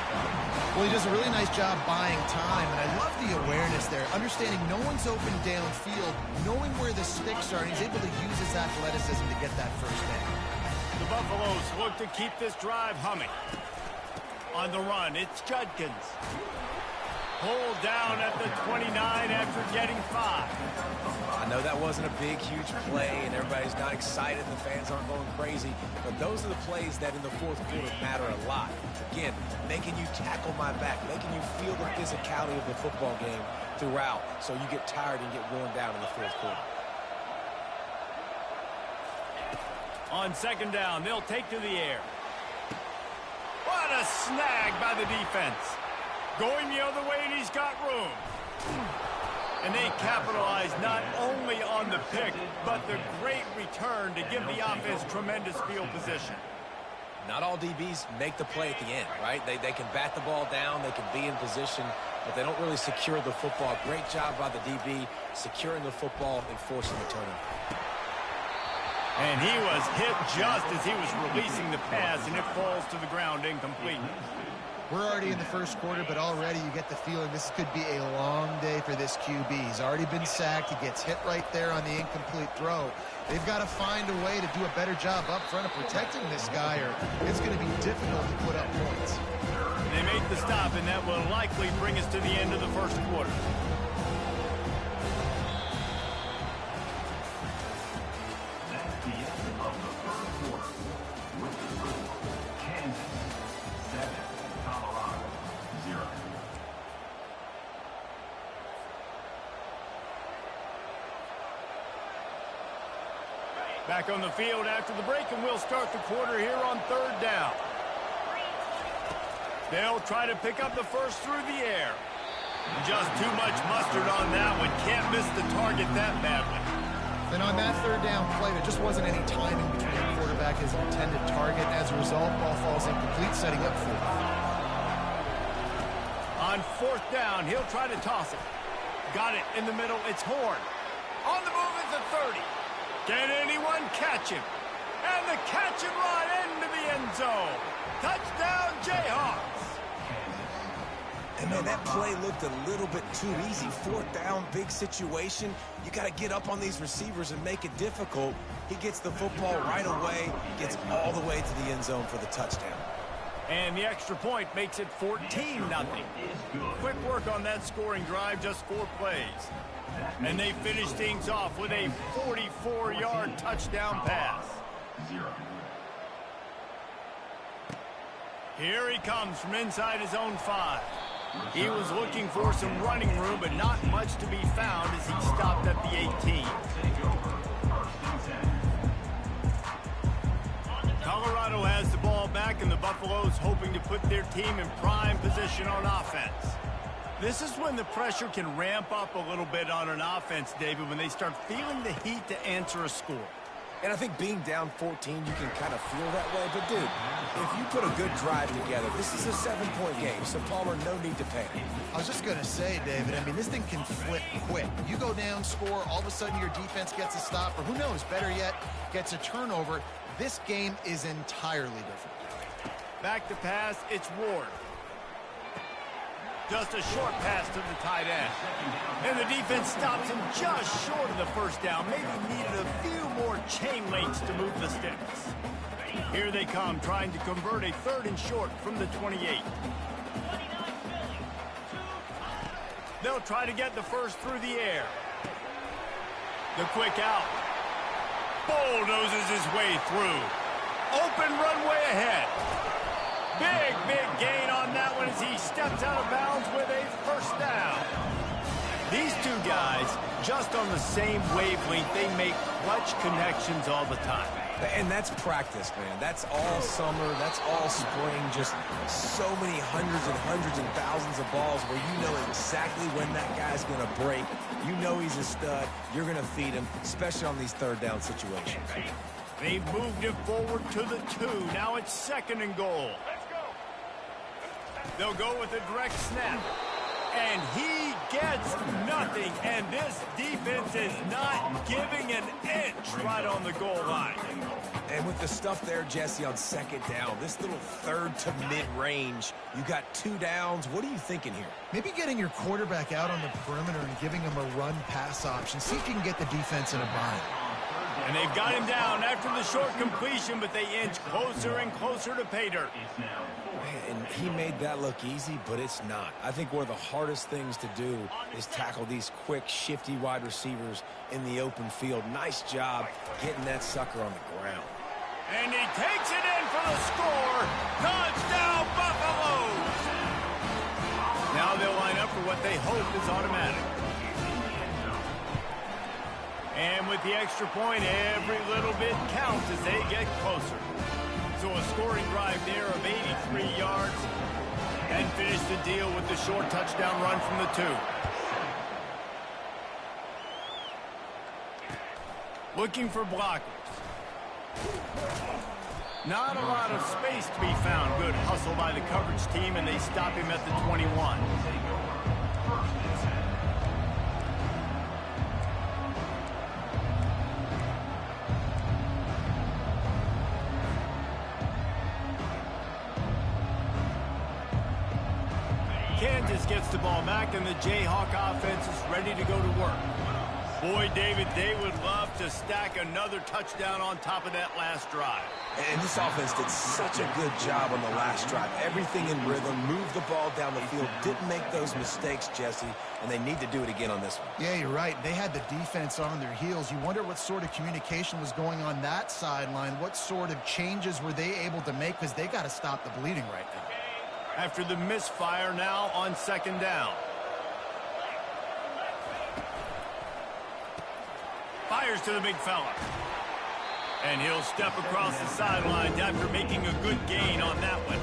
Well, he does a really nice job buying time, and I love the awareness there. Understanding no one's open downfield, knowing where the sticks are, and he's able to use his athleticism to get that first down. The Buffaloes look to keep this drive humming. On the run, it's Judkins. Pulled down at the 29 after getting 5. I know that wasn't a big, huge play, and everybody's not excited. The fans aren't going crazy. But those are the plays that in the 4th quarter matter a lot. Again, making you tackle my back, making you feel the physicality of the football game throughout so you get tired and get worn down in the 4th quarter. On 2nd down, they'll take to the air. What a snag by the defense. Going the other way, and he's got room. And they capitalize not only on the pick, but the great return to give the offense tremendous field position. Not all DBs make the play at the end, right? They can bat the ball down, they can be in position, but they don't really secure the football. Great job by the DB securing the football and forcing the turnover. And he was hit just as he was releasing the pass, and it falls to the ground incomplete. We're already in the first quarter, but already you get the feeling this could be a long day for this QB. He's already been sacked. He gets hit right there on the incomplete throw. They've got to find a way to do a better job up front of protecting this guy, or it's going to be difficult to put up points. They make the stop, and that will likely bring us to the end of the first quarter. That's the end of the first quarter. With the score, Kansas 7, Colorado 0. Back on the field after the break, and we'll start the quarter here on third down. They'll try to pick up the first through the air. Just too much mustard on that one. Can't miss the target that badly. And on that third down play, there just wasn't any timing between the quarterback and his intended target. As a result, ball falls incomplete, setting up fourth. On fourth down, he'll try to toss it. Got it in the middle. It's Horn. On the move is the 30. Can anyone catch him? And the catch and run into the end zone. Touchdown, Jayhawks. And, man, that play looked a little bit too easy. Fourth down, big situation. You got to get up on these receivers and make it difficult. He gets the football right away, gets all the way to the end zone for the touchdown. And the extra point makes it 14-0. Quick work on that scoring drive, just 4 plays. And they finish things off with a 44-yard touchdown pass. 0. Here he comes from inside his own 5. He was looking for some running room, but not much to be found as he stopped at the 18. Colorado has the ball back, and the Buffaloes hoping to put their team in prime position on offense. This is when the pressure can ramp up a little bit on an offense, David, when they start feeling the heat to answer a score. And I think being down 14, you can kind of feel that way. But, dude, if you put a good drive together, this is a 7-point game. So, Palmer, no need to panic. I was just going to say, David, I mean, this thing can flip quick. You go down, score, all of a sudden your defense gets a stop, or who knows, better yet, gets a turnover. This game is entirely different. Back to pass, it's Ward. Just a short pass to the tight end. And the defense stops him just short of the first down. Maybe needed a few more chain links to move the sticks. Here they come, trying to convert a 3rd and short from the 28. They'll try to get the first through the air. The quick out. Bulldozes his way through. Open runway ahead. Big gain on that one as he steps out of bounds with a first down. These two guys, just on the same wavelength, they make clutch connections all the time. And that's practice, man. That's all summer. That's all spring. Just so many hundreds and thousands of balls where you know exactly when that guy's going to break. You know he's a stud. You're going to feed him, especially on these 3rd down situations. They've moved him forward to the 2. Now it's 2nd and goal. They'll go with a direct snap. And he gets nothing. And this defense is not giving an inch right on the goal line. And with the stuff there, Jesse, on 2nd down, this little 3rd to mid-range, you got 2 downs. What are you thinking here? Maybe getting your quarterback out on the perimeter and giving him a run-pass option. See if you can get the defense in a bind. And they've got him down after the short completion, but they inch closer and closer to pay dirt. And he made that look easy, but it's not. I think one of the hardest things to do is tackle these quick, shifty wide receivers in the open field. Nice job getting that sucker on the ground. And he takes it in for the score. Touchdown, Buffaloes! Now they'll line up for what they hope is automatic. And with the extra point, every little bit counts as they get closer. So a scoring drive there of 83 yards and finish the deal with the short touchdown run from the 2. Looking for blockers. Not a lot of space to be found. Good hustle by the coverage team, and they stop him at the 21. Kansas gets the ball back, and the Jayhawk offense is ready to go to work. Boy, David, they would love to stack another touchdown on top of that last drive. And this offense did such a good job on the last drive. Everything in rhythm, moved the ball down the field, didn't make those mistakes, Jesse, and they need to do it again on this one. Yeah, you're right. They had the defense on their heels. You wonder what sort of communication was going on that sideline. What sort of changes were they able to make, because they got to stop the bleeding right now. After the misfire, now on second down. Fires to the big fella. And he'll step across the sidelines after making a good gain on that one.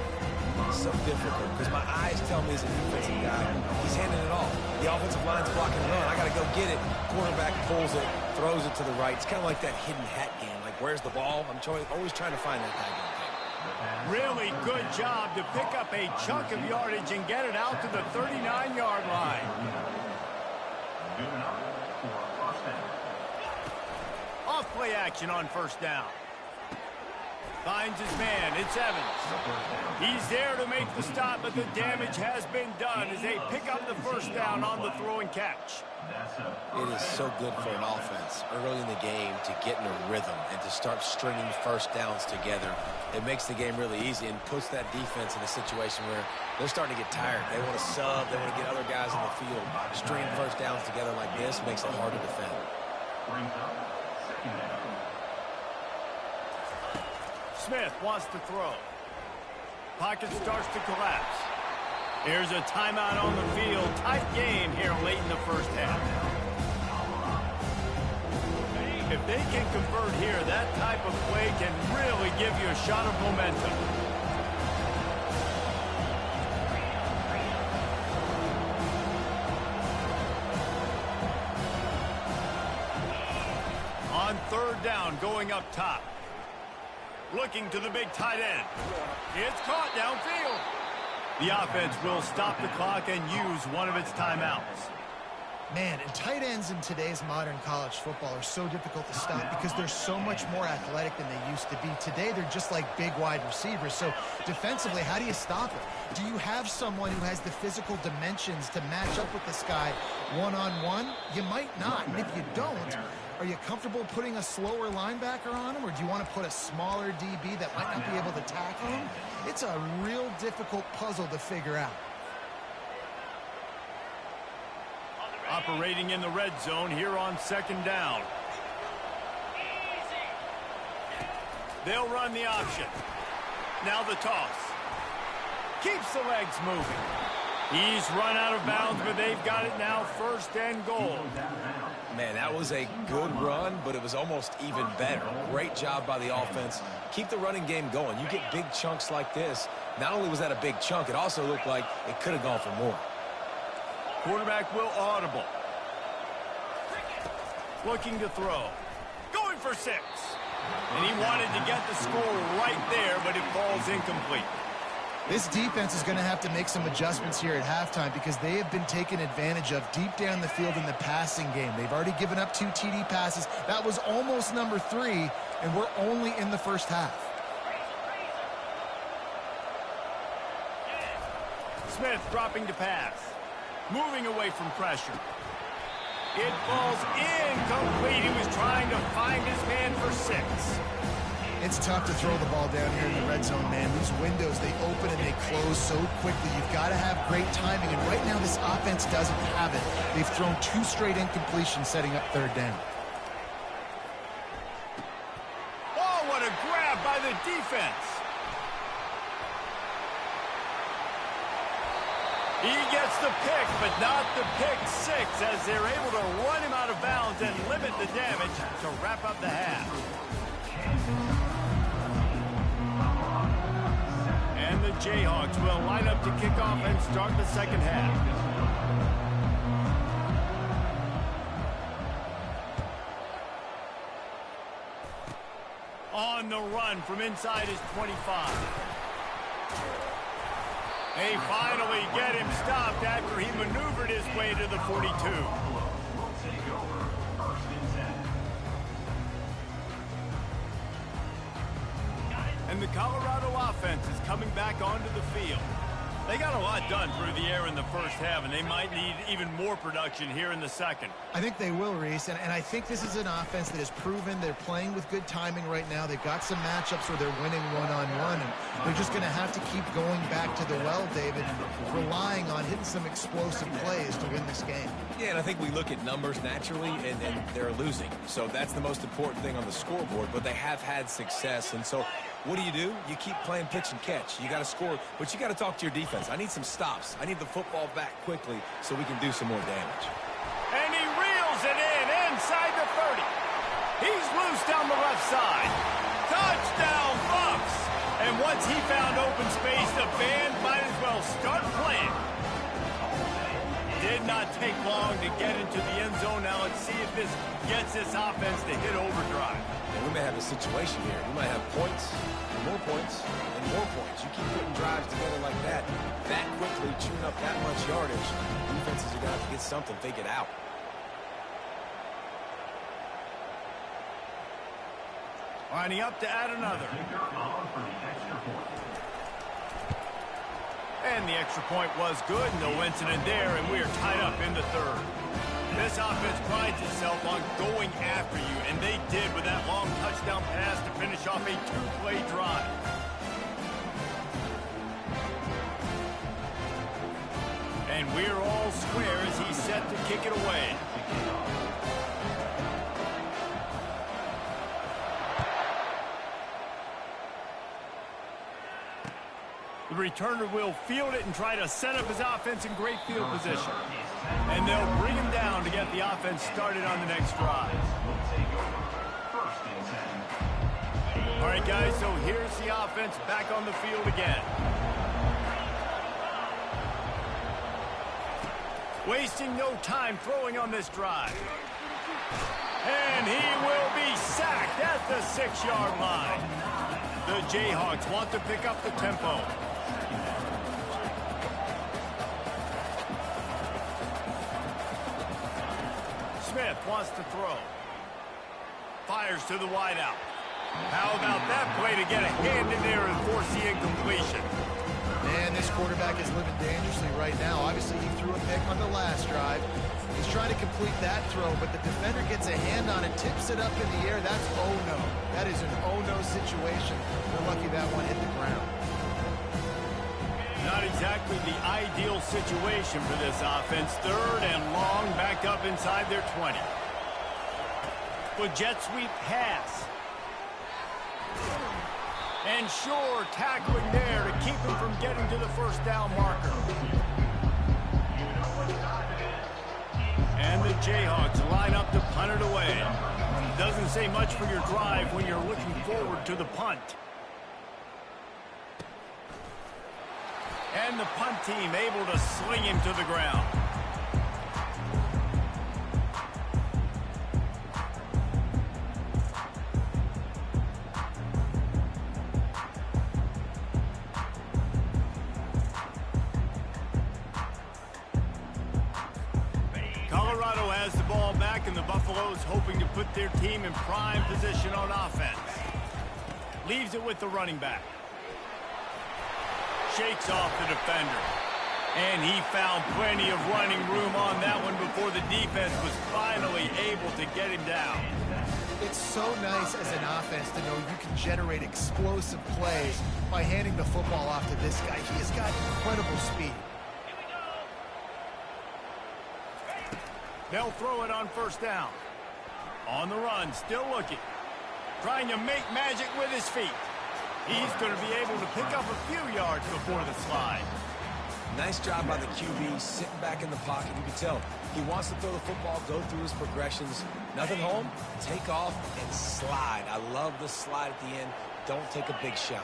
So difficult, because my eyes tell me as a defensive guy, he's handing it off. The offensive line's blocking run. I got to go get it. Quarterback pulls it, throws it to the right. It's kind of like that hidden hat game. Like, where's the ball? I'm always trying to find that guy. Really good job to pick up a chunk of yardage and get it out to the 39-yard line. Off play action on first down. Finds his man. It's Evans. He's there to make the stop, but the damage has been done as they pick up the first down on the throw and catch. It is so good for an offense early in the game to get in a rhythm and to start stringing first downs together. It makes the game really easy and puts that defense in a situation where they're starting to get tired. They want to sub. They want to get other guys on the field. String first downs together like this makes it hard to defend. Smith wants to throw. Pocket starts to collapse. Here's a timeout on the field. Tight game here late in the first half. If they can convert here, that type of play can really give you a shot of momentum. On third down, going up top. Looking to the big tight end. It's caught downfield. The offense will stop the clock and use one of its timeouts. Man, and tight ends in today's modern college football are so difficult to stop because they're so much more athletic than they used to be. Today, they're just like big wide receivers. So defensively, how do you stop it? Do you have someone who has the physical dimensions to match up with this guy one-on-one? You might not. And if you don't, are you comfortable putting a slower linebacker on him, or do you want to put a smaller DB that might not be able to tackle him? It's a real difficult puzzle to figure out. Operating in the red zone here on second down. They'll run the option. Now the toss. Keeps the legs moving. He's run out of bounds, but they've got it now first and goal. Man, that was a good run, but it was almost even better. Great job by the offense. Keep the running game going. You get big chunks like this. Not only was that a big chunk, it also looked like it could have gone for more. Quarterback will audible. Looking to throw. Going for 6. And he wanted to get the score right there, but it falls incomplete. This defense is going to have to make some adjustments here at halftime because they have been taken advantage of deep down the field in the passing game. They've already given up 2 TD passes. That was almost number 3, and we're only in the first half. Smith dropping to pass. Moving away from pressure. It falls incomplete. He was trying to find his man for 6. It's tough to throw the ball down here in the red zone, man. These windows, they open and they close so quickly. You've got to have great timing, and right now this offense doesn't have it. They've thrown 2 straight incompletions setting up third down. Oh, what a grab by the defense. He gets the pick, but not the pick 6 as they're able to run him out of bounds and limit the damage to wrap up the half. And the Jayhawks will line up to kick off and start the second half. On the run from inside his 25. They finally get him stopped after he maneuvered his way to the 42. And the Colorado offense is coming back onto the field. They got a lot done through the air in the first half, and they might need even more production here in the second. I think they will, Reese, and I think this is an offense that has proven they're playing with good timing right now. They've got some matchups where they're winning one-on-one, and they're just going to have to keep going back to the well, David, and relying on hitting some explosive plays to win this game. Yeah, and I think we look at numbers naturally, and they're losing. So that's the most important thing on the scoreboard, but they have had success, and so what do? You keep playing pitch and catch. You got to score, but you got to talk to your defense. I need some stops. I need the football back quickly so we can do some more damage. And he reels it in inside the 30. He's loose down the left side. Touchdown, Bucks! And once he found open space, the band might as well start playing. Did not take long to get into the end zone. Now let's see if this gets this offense to hit overdrive. And we may have a situation here. We might have points, and more points, and more points. You keep putting drives together like that quickly, chewing up that much yardage, defenses are going to have to get something figured out. Lining up to add another. And the extra point was good. No incident there, and we are tied up in the third. This offense prides itself on going after you, and they did with that long touchdown pass to finish off a two-play drive. And we're all square as he's set to kick it away. The returner will field it and try to set up his offense in great field position. And they'll bring him down to get the offense started on the next drive. All right, guys, so here's the offense back on the field again. Wasting no time throwing on this drive. And he will be sacked at the 6-yard line. The Jayhawks want to pick up the tempo. Smith wants to throw. Fires to the wideout. How about that play to get a hand in there and force the incompletion? Man, this quarterback is living dangerously right now. Obviously, he threw a pick on the last drive. He's trying to complete that throw, but the defender gets a hand on it, tips it up in the air. That's oh-no. That is an oh-no situation. They're lucky that one hit the ground. Not exactly the ideal situation for this offense. Third and long, backed up inside their 20. With jet sweep pass. And sure, tackling there to keep him from getting to the first down marker. And the Jayhawks line up to punt it away. Doesn't say much for your drive when you're looking forward to the punt. And the punt team able to sling him to the ground. Colorado has the ball back, and the Buffaloes hoping to put their team in prime position on offense. Leaves it with the running back. Shakes off the defender. And he found plenty of running room on that one before the defense was finally able to get him down. It's so nice as an offense to know you can generate explosive plays by handing the football off to this guy. He has got incredible speed. They'll throw it on first down. On the run, still looking. Trying to make magic with his feet. He's going to be able to pick up a few yards before the slide. Nice job by the QB, sitting back in the pocket. You can tell he wants to throw the football, go through his progressions. Nothing home, take off and slide. I love the slide at the end. Don't take a big shot.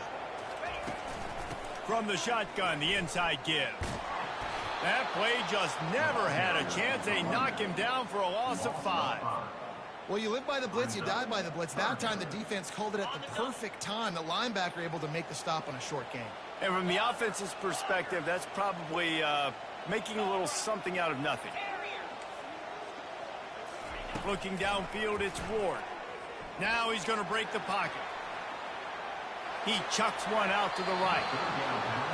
From the shotgun, the inside give. That play just never had a chance. They knock him down for a loss of 5. Well, you live by the blitz, you die by the blitz. That time, the defense called it at the perfect time. The linebacker able to make the stop on a short gain. And from the offense's perspective, that's probably making a little something out of nothing. Looking downfield, it's Ward. Now he's going to break the pocket. He chucks one out to the right.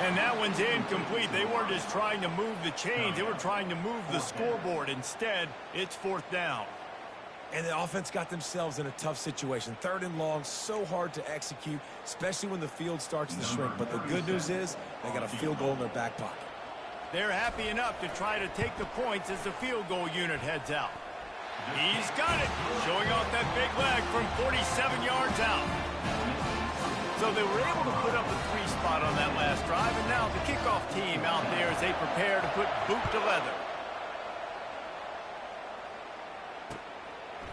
And that one's incomplete. They weren't just trying to move the chains. They were trying to move the scoreboard. Instead, it's 4th down. And the offense got themselves in a tough situation. 3rd and long, so hard to execute, especially when the field starts to shrink. But the good news is they got a field goal in their back pocket. They're happy enough to try to take the points as the field goal unit heads out. He's got it, showing off that big leg from 47 yards out. So they were able to put up a 3 spot on that last drive, and now the kickoff team out there as they prepare to put boot to leather.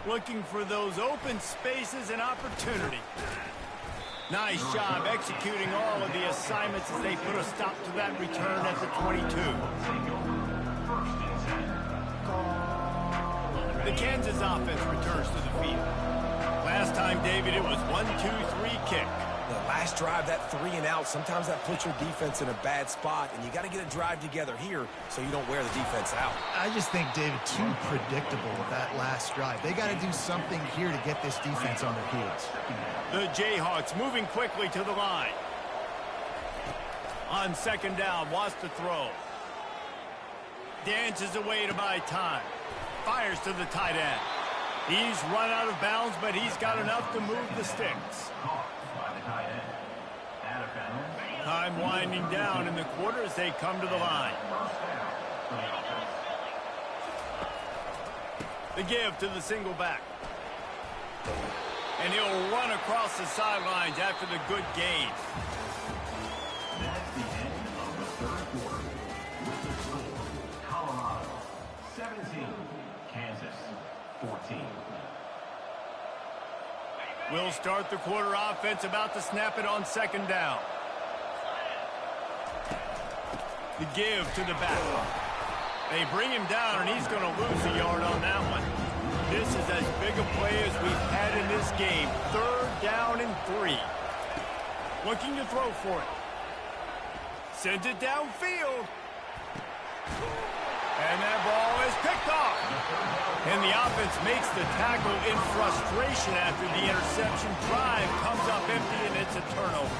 Looking for those open spaces and opportunity. Nice job executing all of the assignments as they put a stop to that return at the 22. The Kansas offense returns to the field. Last time, David, it was 1-2-3 kick. The last drive, that 3 and out, sometimes that puts your defense in a bad spot, and you got to get a drive together here so you don't wear the defense out. I just think, David, too predictable with that last drive. They got to do something here to get this defense on their heels. The Jayhawks moving quickly to the line. On 2nd down, wants to throw. Dances away to buy time. Fires to the tight end. He's run out of bounds, but he's got enough to move the sticks. Time winding down in the quarter as they come to the line. The give to the single back. And he'll run across the sidelines after the good gain. That's the end of the 3rd quarter. With the score, Colorado 17, Kansas 14. We'll start the quarter offense, about to snap it on 2nd down. The give to the back. They bring him down, and he's going to lose a yard on that one. This is as big a play as we've had in this game. 3rd down and 3. Looking to throw for it. Sends it downfield. And that ball is picked off. And the offense makes the tackle in frustration after the interception. Drive comes up empty, and it's a turnover.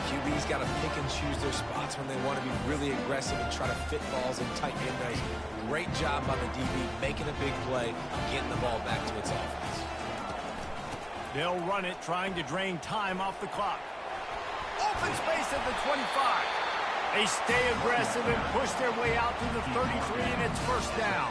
QB's got to pick and choose their spots when they want to be really aggressive and try to fit balls in tight windows. Great job by the DB making a big play, getting the ball back to its offense. They'll run it, trying to drain time off the clock. Open space at the 25. They stay aggressive and push their way out to the 33, and it's 1st down.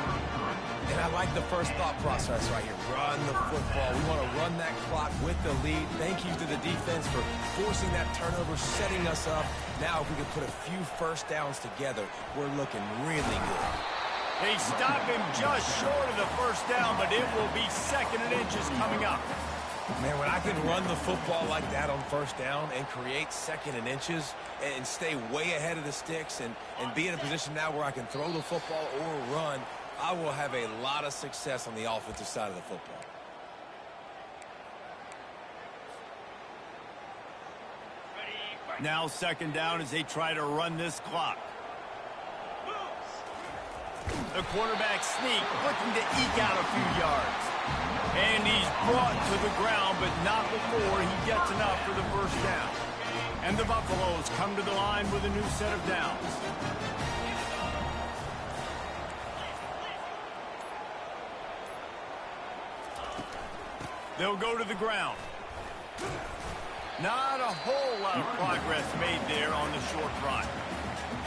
And I like the first thought process right here. Run the football. We want to run that clock with the lead. Thank you to the defense for forcing that turnover, setting us up. Now, if we can put a few 1st downs together, we're looking really good. They stop him just short of the 1st down, but it will be 2nd and inches coming up. Man, when I can run the football like that on 1st down and create 2nd and inches and stay way ahead of the sticks and be in a position now where I can throw the football or run, I will have a lot of success on the offensive side of the football. Now 2nd down as they try to run this clock. The quarterback sneak, looking to eke out a few yards. And he's brought to the ground, but not before he gets enough for the 1st down. And the Buffaloes come to the line with a new set of downs. They'll go to the ground. Not a whole lot of progress made there on the short run.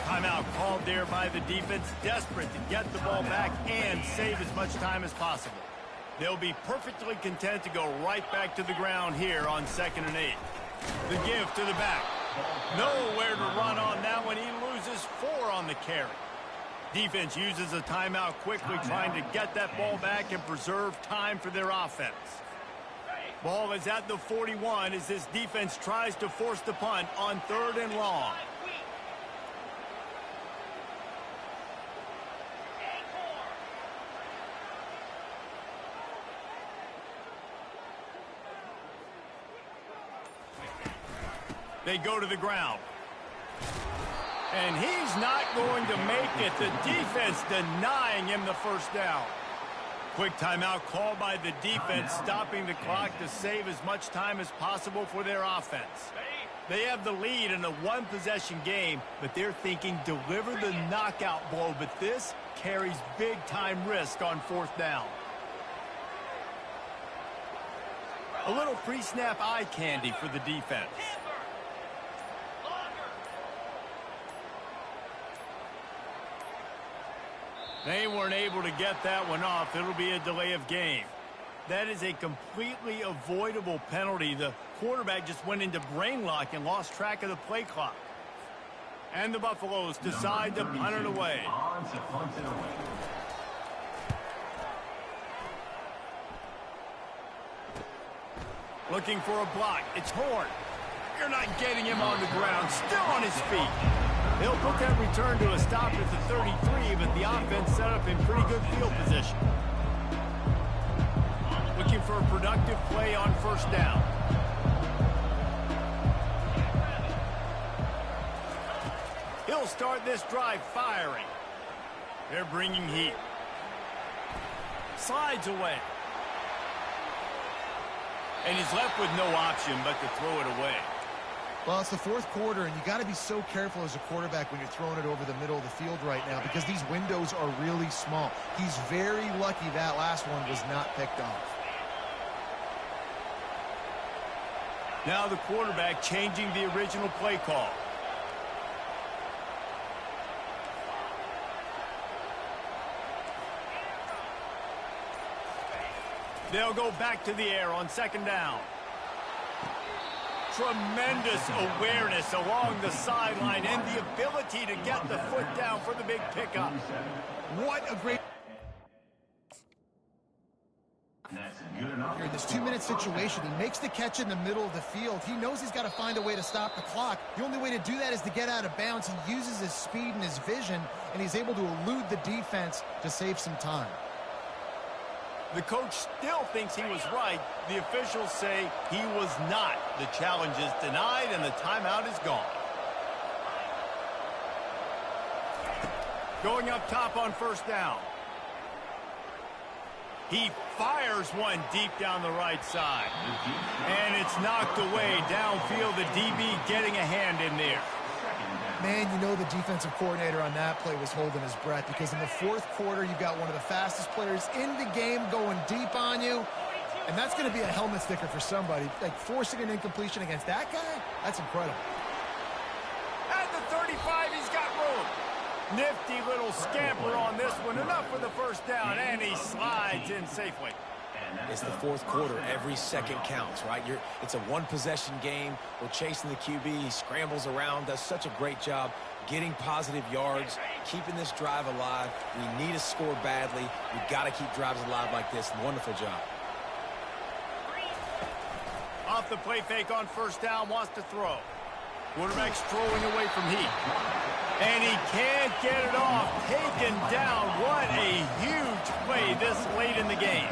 Timeout called there by the defense, desperate to get the ball back and save as much time as possible. They'll be perfectly content to go right back to the ground here on 2nd and 8. The give to the back. Nowhere to run on that one. He loses 4 on the carry. Defense uses a timeout quickly, trying to get that ball back and preserve time for their offense. Ball is at the 41 as this defense tries to force the punt on 3rd and long. They go to the ground. And he's not going to make it. The defense denying him the first down. Quick timeout called by the defense, stopping the clock to save as much time as possible for their offense. They have the lead in a one-possession game, but they're thinking deliver the knockout blow, but this carries big-time risk on fourth down. A little pre-snap eye candy for the defense. They weren't able to get that one off. It'll be a delay of game. That is a completely avoidable penalty. The quarterback just went into brain lock and lost track of the play clock. And the Buffaloes decide to punt it away. Looking for a block. It's Horn. You're not getting him on the ground. Still on his feet. They'll put that return to a stop at the 33, but the offense set up in pretty good field position. Looking for a productive play on first down. He'll start this drive firing. They're bringing heat. Slides away. And he's left with no option but to throw it away. Well, it's the fourth quarter, and you got to be so careful as a quarterback when you're throwing it over the middle of the field right now because these windows are really small. He's very lucky that last one was not picked off. Now the quarterback changing the original play call. They'll go back to the air on second down. Tremendous awareness along the sideline and the ability to get the foot down for the big pickup. What a great... Here in this 2-minute situation, he makes the catch in the middle of the field. He knows he's got to find a way to stop the clock. The only way to do that is to get out of bounds. He uses his speed and his vision, and he's able to elude the defense to save some time. The coach still thinks he was right. The officials say he was not. The challenge is denied, and the timeout is gone. Going up top on first down. He fires one deep down the right side. And it's knocked away downfield. The DB getting a hand in there. Man, you know the defensive coordinator on that play was holding his breath because in the fourth quarter, you've got one of the fastest players in the game going deep on you. And that's going to be a helmet sticker for somebody. Like forcing an incompletion against that guy, that's incredible. At the 35, he's got room. Nifty little scamper on this one. Enough for the first down, and he slides in safely. It's the fourth quarter. Every second counts, right? It's a one-possession game. We're chasing the QB. He scrambles around, does such a great job getting positive yards, keeping this drive alive. We need a score badly. We've got to keep drives alive like this. Wonderful job. Off the play fake on first down, wants to throw. Quarterback's throwing away from heat. And he can't get it off. Taken down. What a huge play this late in the game.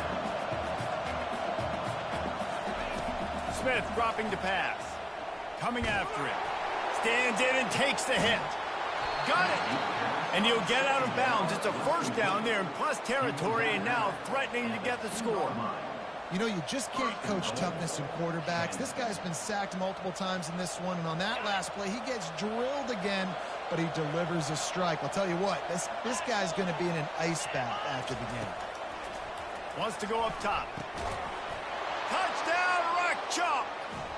Smith dropping to pass. Coming after it. Stands in and takes the hit. Got it. And he'll get out of bounds. It's a first down there in plus territory and now threatening to get the score. You know, you just can't coach toughness in quarterbacks. This guy's been sacked multiple times in this one, and on that last play, he gets drilled again, but he delivers a strike. I'll tell you what, this guy's going to be in an ice bath after the game. Wants to go up top. Touchdown, Rock Chalk!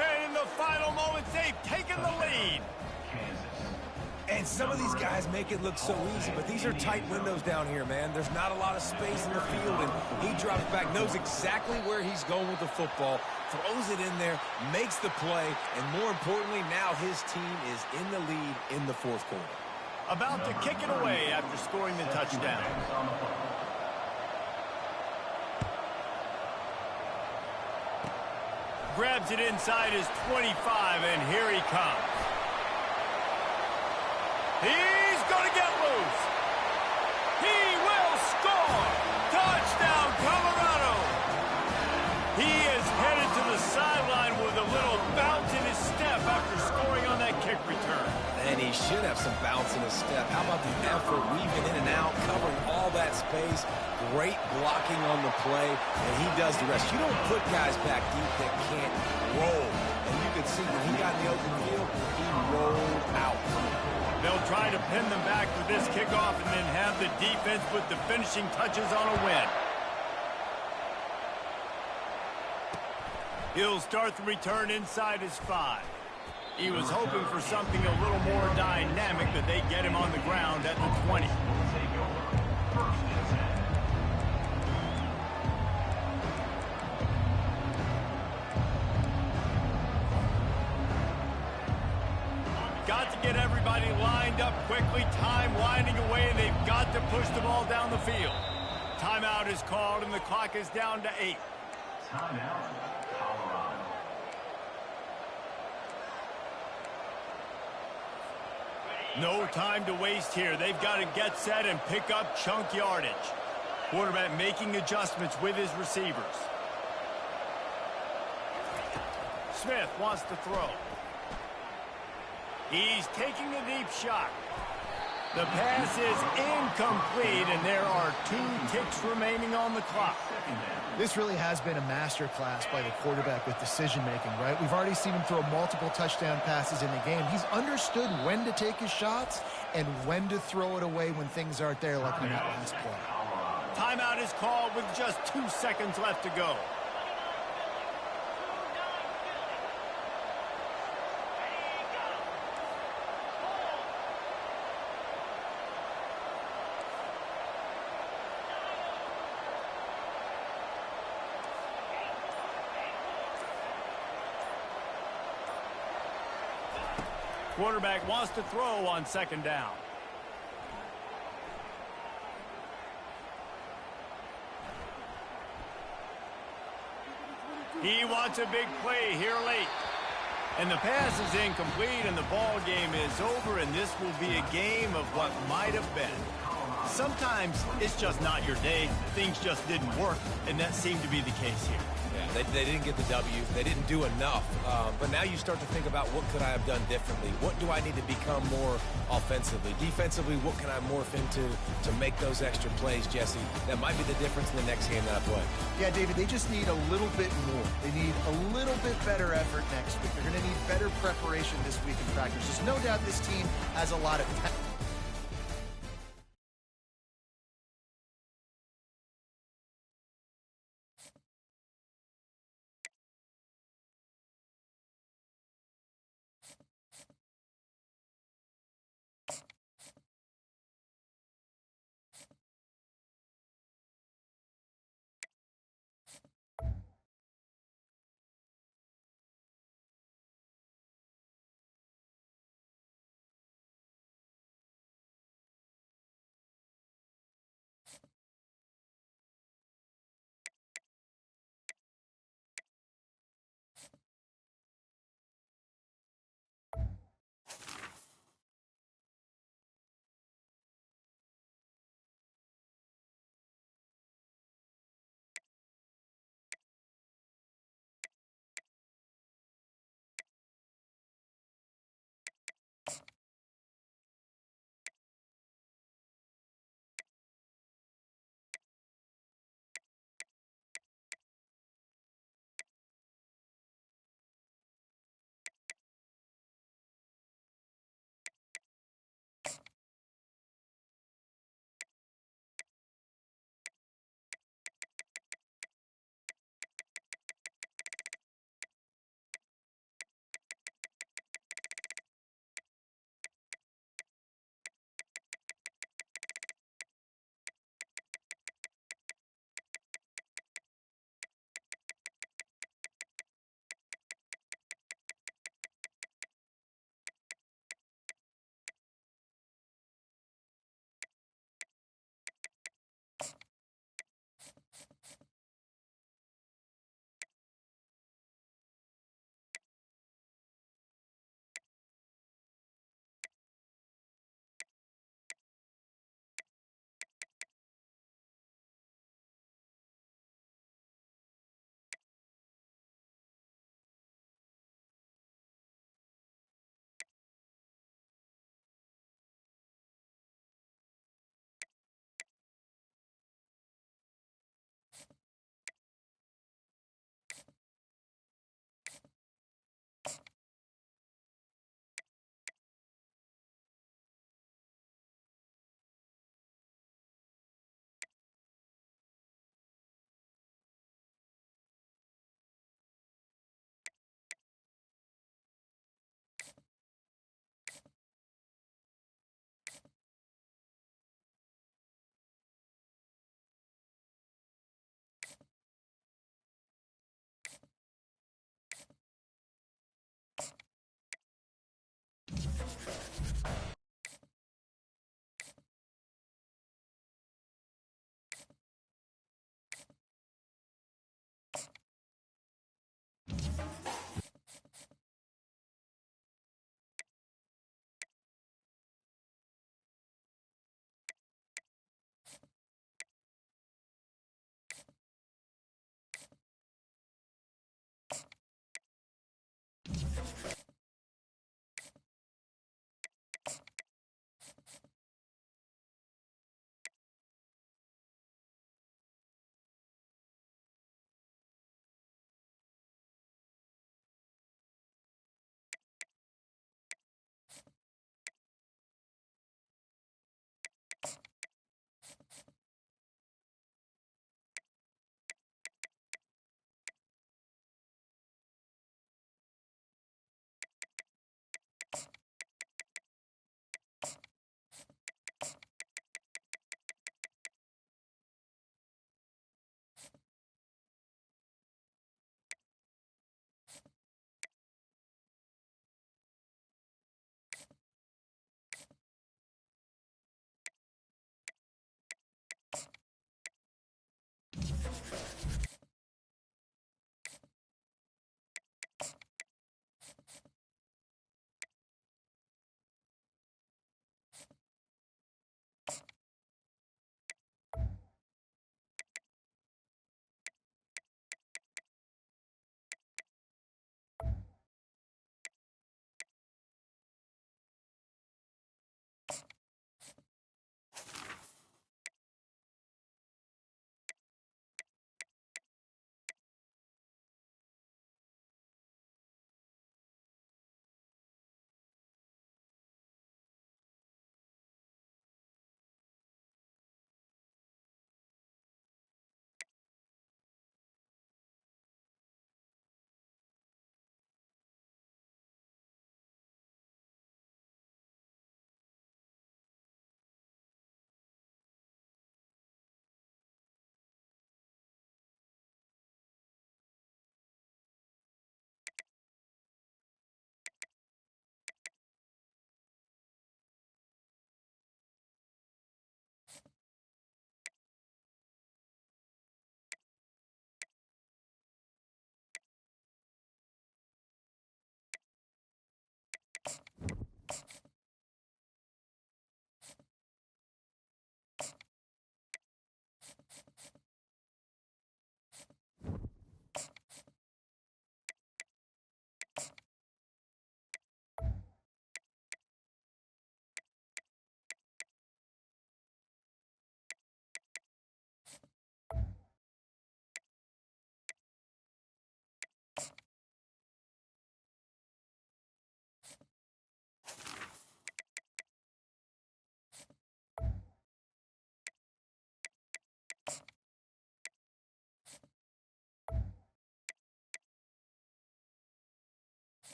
And in the final moments, they've taken the lead. And some of these guys make it look so easy, but these are tight windows down here, man. There's not a lot of space in the field, and he drops back, knows exactly where he's going with the football, throws it in there, makes the play, and more importantly, now his team is in the lead in the fourth quarter. About to kick it away after scoring the touchdown. Grabs it inside his 25, and here he comes. He's going to get loose. He will score. Touchdown, Colorado. He is headed to the sideline with a little bounce in his step after scoring on he should have some bounce in his step. How about the effort, weaving in and out, covering all that space. Great blocking on the play, and he does the rest. You don't put guys back deep that can't roll. And you can see when he got in the open field, he rolled out. They'll try to pin them back with this kickoff and then have the defense put the finishing touches on a win. He'll start the return inside his 5. He was hoping for something a little more dynamic, but they get him on the ground at the 20. Got to get everybody lined up quickly, time winding away, and they've got to push the ball down the field. Timeout is called, and the clock is down to 8. Timeout, Colorado. No time to waste here. They've got to get set and pick up chunk yardage. Quarterback making adjustments with his receivers. Smith wants to throw. He's taking a deep shot. The pass is incomplete, and there are 2 ticks remaining on the clock. This really has been a masterclass by the quarterback with decision-making, right? We've already seen him throw multiple touchdown passes in the game. He's understood when to take his shots and when to throw it away when things aren't there, like on that last play. Timeout is called with just 2 seconds left to go. Quarterback wants to throw on 2nd down. He wants a big play here late. And the pass is incomplete, and the ball game is over, and this will be a game of what might have been. Sometimes it's just not your day. Things just didn't work, and that seemed to be the case here. Yeah, they didn't get the W. They didn't do enough. But now you start to think about what could I have done differently? What do I need to become more offensively? Defensively, what can I morph into to make those extra plays, Jesse? That might be the difference in the next game that I play. Yeah, David, they just need a little bit more. They need a little bit better effort next week. They're going to need better preparation this week in practice. There's no doubt this team has a lot of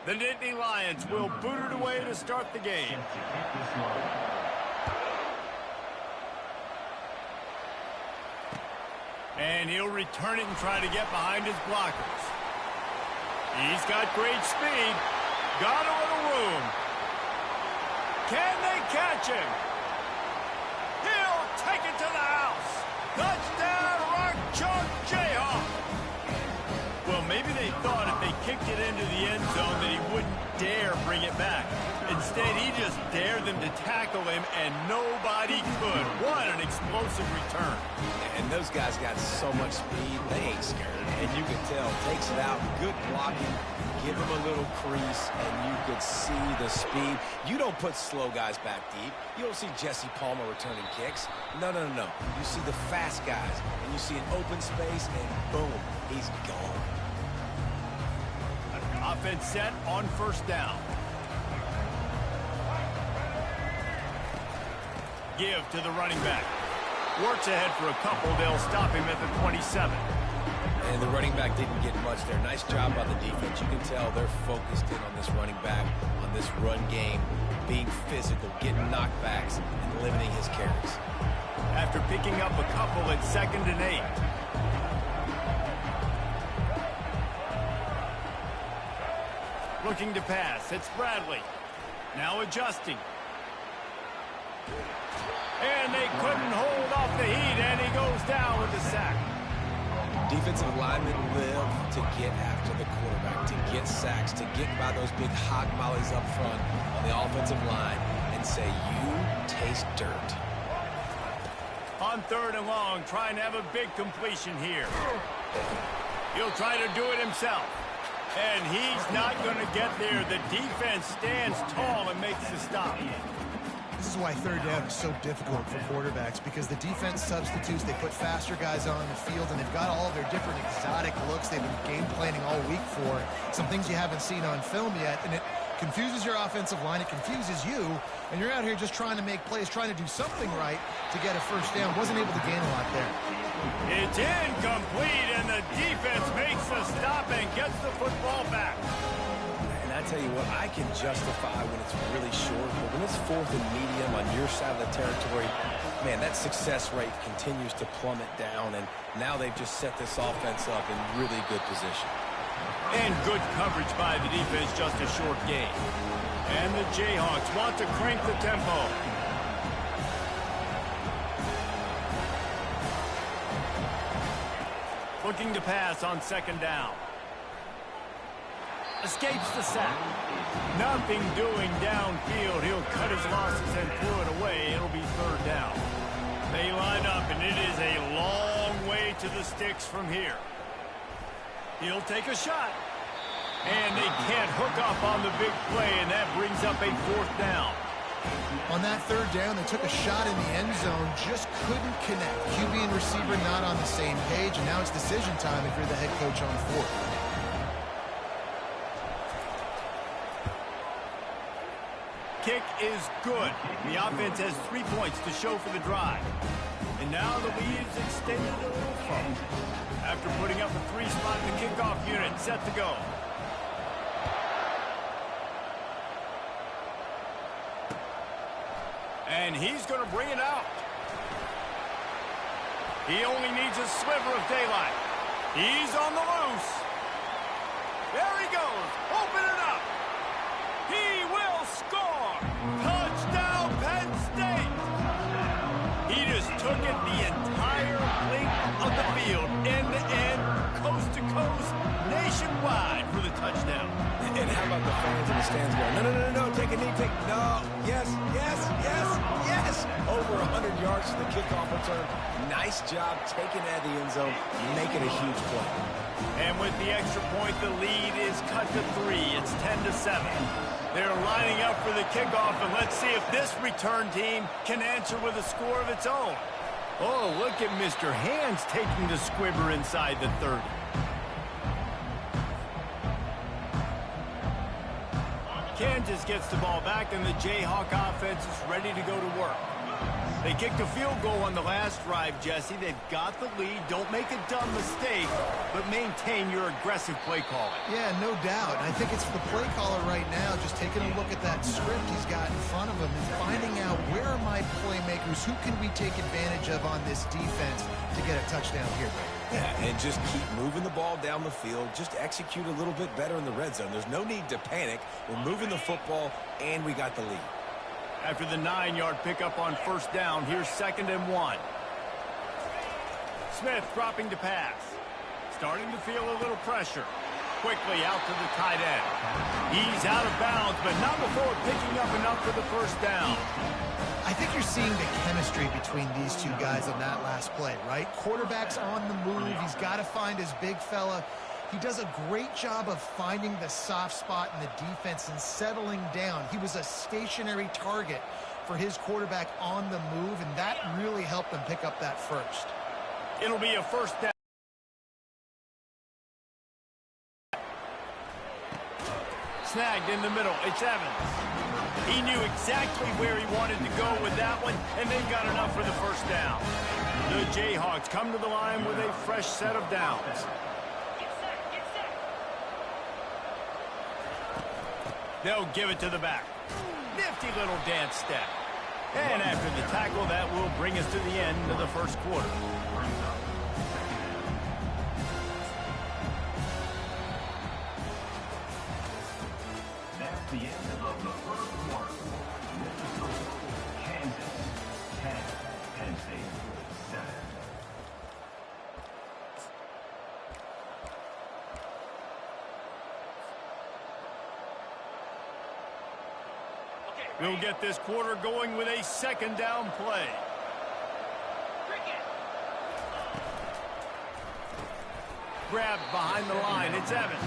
The Nittany Lions will boot it away to start the game. And he'll return it and try to get behind his blockers. He's got great speed. Got a little room. Can they catch him? He'll take it to the house. Touchdown, Rock Chalk Jayhawk. Well, maybe they thought if they kicked it into the end zone that he wouldn't dare bring it back. Instead, he just dared them to tackle him, and nobody could. What an explosive return. And those guys got so much speed, they ain't scared. And you can tell, takes it out, good blocking, give him a little crease, and you could see the speed. You don't put slow guys back deep. You don't see Jesse Palmer returning kicks. No. You see the fast guys, and you see an open space, and boom, he's gone. Offense set on first down. Give to the running back. Works ahead for a couple. They'll stop him at the 27. And the running back didn't get much there. Nice job by the defense. You can tell they're focused in on this running back, on this run game, being physical, getting knockbacks, and limiting his carries. After picking up a couple at 2nd and 8. Looking to pass. It's Bradley. Now adjusting. And they couldn't hold off the heat, and he goes down with the sack. Defensive linemen live to get after the quarterback, to get sacks, to get by those big hog mollies up front on the offensive line and say, you taste dirt. On 3rd and long, trying to have a big completion here. He'll try to do it himself. And he's not going to get there. The defense stands tall and makes the stop. This is why 3rd down is so difficult for quarterbacks, because the defense substitutes, they put faster guys on the field, and they've got all their different exotic looks they've been game planning all week for. Some things you haven't seen on film yet, and it confuses your offensive line, it confuses you, and you're out here just trying to make plays, trying to do something right to get a first down. Wasn't able to gain a lot there. It's incomplete, and the defense makes the stop and gets the football back. And I tell you what, I can justify when it's really short, but when it's 4th and medium on your side of the territory, man, that success rate continues to plummet down, and now they've just set this offense up in really good position. And good coverage by the defense, just a short gain. And the Jayhawks want to crank the tempo. Looking to pass on 2nd down. Escapes the sack. Nothing doing downfield. He'll cut his losses and throw it away. It'll be 3rd down. They line up, and it is a long way to the sticks from here. He'll take a shot. And they can't hook up on the big play, and that brings up a 4th down. On that 3rd down, they took a shot in the end zone, just couldn't connect. QB and receiver not on the same page, and now it's decision time if you're the head coach on 4th. Kick is good. The offense has 3 points to show for the drive. And now the lead is extended a little further. After putting up a 3 spot in the kickoff unit, set to go. And he's going to bring it out. He only needs a sliver of daylight. He's on the loose. There he goes. Open it up. He will score. Touchdown, Penn State. He just took it the entire length of the field, end to end, coast to coast, nationwide for the touchdown. And how about the fans in the stands going, no, take a knee, yes. Over 100 yards to the kickoff return. Nice job taking it out of the end zone, making a huge play. And with the extra point, the lead is cut to 3. It's 10-7. They're lining up for the kickoff, and let's see if this return team can answer with a score of its own. Oh, look at Mr. Hands taking the squibber inside the 30. Can Kansas gets the ball back, and the Jayhawk offense is ready to go to work. They kicked a field goal on the last drive, Jesse. They've got the lead. Don't make a dumb mistake, but maintain your aggressive play calling. Yeah, no doubt. I think it's the play caller right now just taking a look at that script he's got in front of him and finding out where are my playmakers, who can we take advantage of on this defense to get a touchdown here. Yeah, and just keep moving the ball down the field. Just execute a little bit better in the red zone. There's no need to panic. We're moving the football, and we got the lead. After the 9-yard pickup on first down, here's 2nd and 1. Smith dropping to pass. Starting to feel a little pressure. Quickly out to the tight end. He's out of bounds, but not before picking up enough for the first down. I think you're seeing the chemistry between these two guys on that last play, right? Quarterback's on the move. He's got to find his big fella. He does a great job of finding the soft spot in the defense and settling down. He was a stationary target for his quarterback on the move, and that really helped him pick up that first. It'll be a first down. Snagged in the middle. It's Evans. He knew exactly where he wanted to go with that one, and they've got enough for the first down. The Jayhawks come to the line with a fresh set of downs. They'll give it to the back. Nifty little dance step. And after the tackle, that will bring us to the end of the first quarter. That's the end of the first quarter. Kansas 10, Penn State 7. We'll get this quarter going with a 2nd down play. Grabbed behind the line. It's Evans.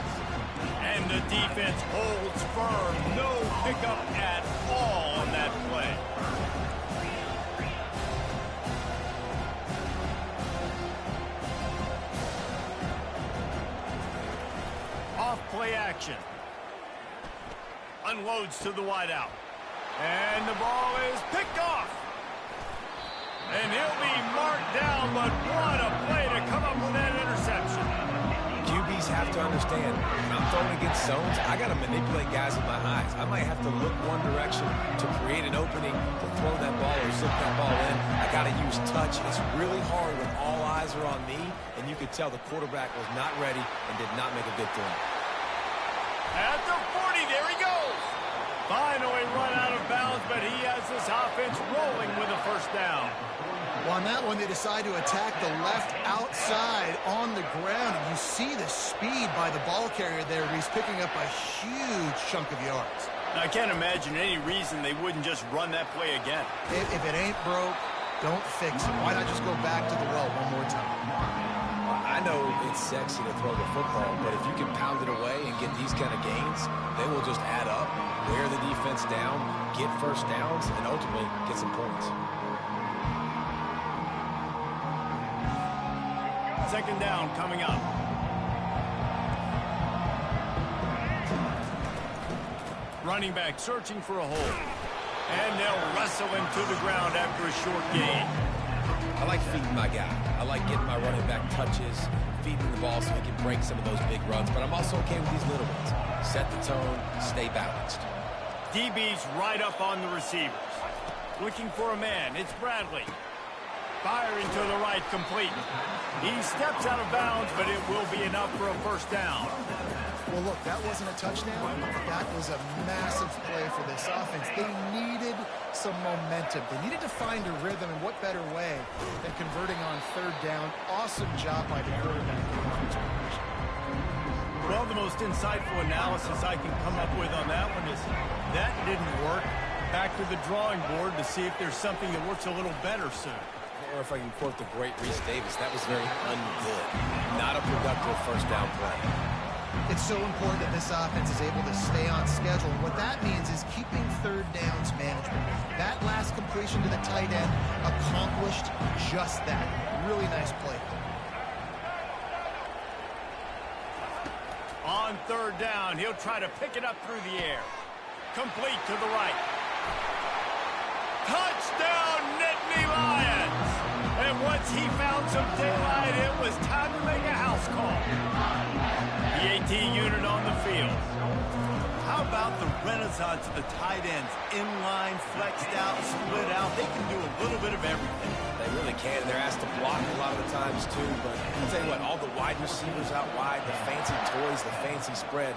And the defense holds firm. No pickup at all on that play. Off play action. Unloads to the wideout. And the ball is picked off. And he'll be marked down, but what a play to come up with that interception. QBs have to understand, when I'm throwing against zones, I got to manipulate guys with my eyes. I might have to look one direction to create an opening to throw that ball or zip that ball in. I got to use touch. It's really hard when all eyes are on me, and you could tell the quarterback was not ready and did not make a good throw. At the 40, there he goes. Finally run out of bounds, but he has this offense rolling with a first down. Well, on that one, they decide to attack the left outside on the ground, and you see the speed by the ball carrier there. He's picking up a huge chunk of yards. I can't imagine any reason they wouldn't just run that play again. If it ain't broke, don't fix it. Why not just go back to the well one more time? I know it's sexy to throw the football, but if you can pound it away and get these kind of gains, they will just add up, wear the defense down, get first downs, and ultimately get some points. 2nd down coming up. Running back searching for a hole. And they'll wrestle him to the ground after a short gain. I like feeding my guy. I like getting my running back touches, feeding the ball so he can break some of those big runs. But I'm also okay with these little ones. Set the tone, stay balanced. DB's right up on the receivers. Looking for a man. It's Bradley. Firing to the right, complete. He steps out of bounds, but it will be enough for a first down. Well, look, that wasn't a touchdown. That was a massive play for this offense. They needed some momentum. They needed to find a rhythm, and what better way than converting on 3rd down. Awesome job by the quarterback. Well, the most insightful analysis I can come up with on that one is that didn't work. Back to the drawing board to see if there's something that works a little better soon. Or if I can quote the great Reese Davis, that was very ungood. Not a productive first down play. It's so important that this offense is able to stay on schedule. And what that means is keeping 3rd downs management. That last completion to the tight end accomplished just that. Really nice play. On 3rd down, he'll try to pick it up through the air. complete to the right. Touchdown, Nittany Lions! And once he found some daylight, it was time to make a house call. The AT unit on the field. How about the renaissance of the tight ends? Inline, flexed out, split out. They can do a little bit of everything. They really can. They're asked to block a lot of the times, too. But I'll tell you what, all the wide receivers out wide, the fancy toys, the fancy spread.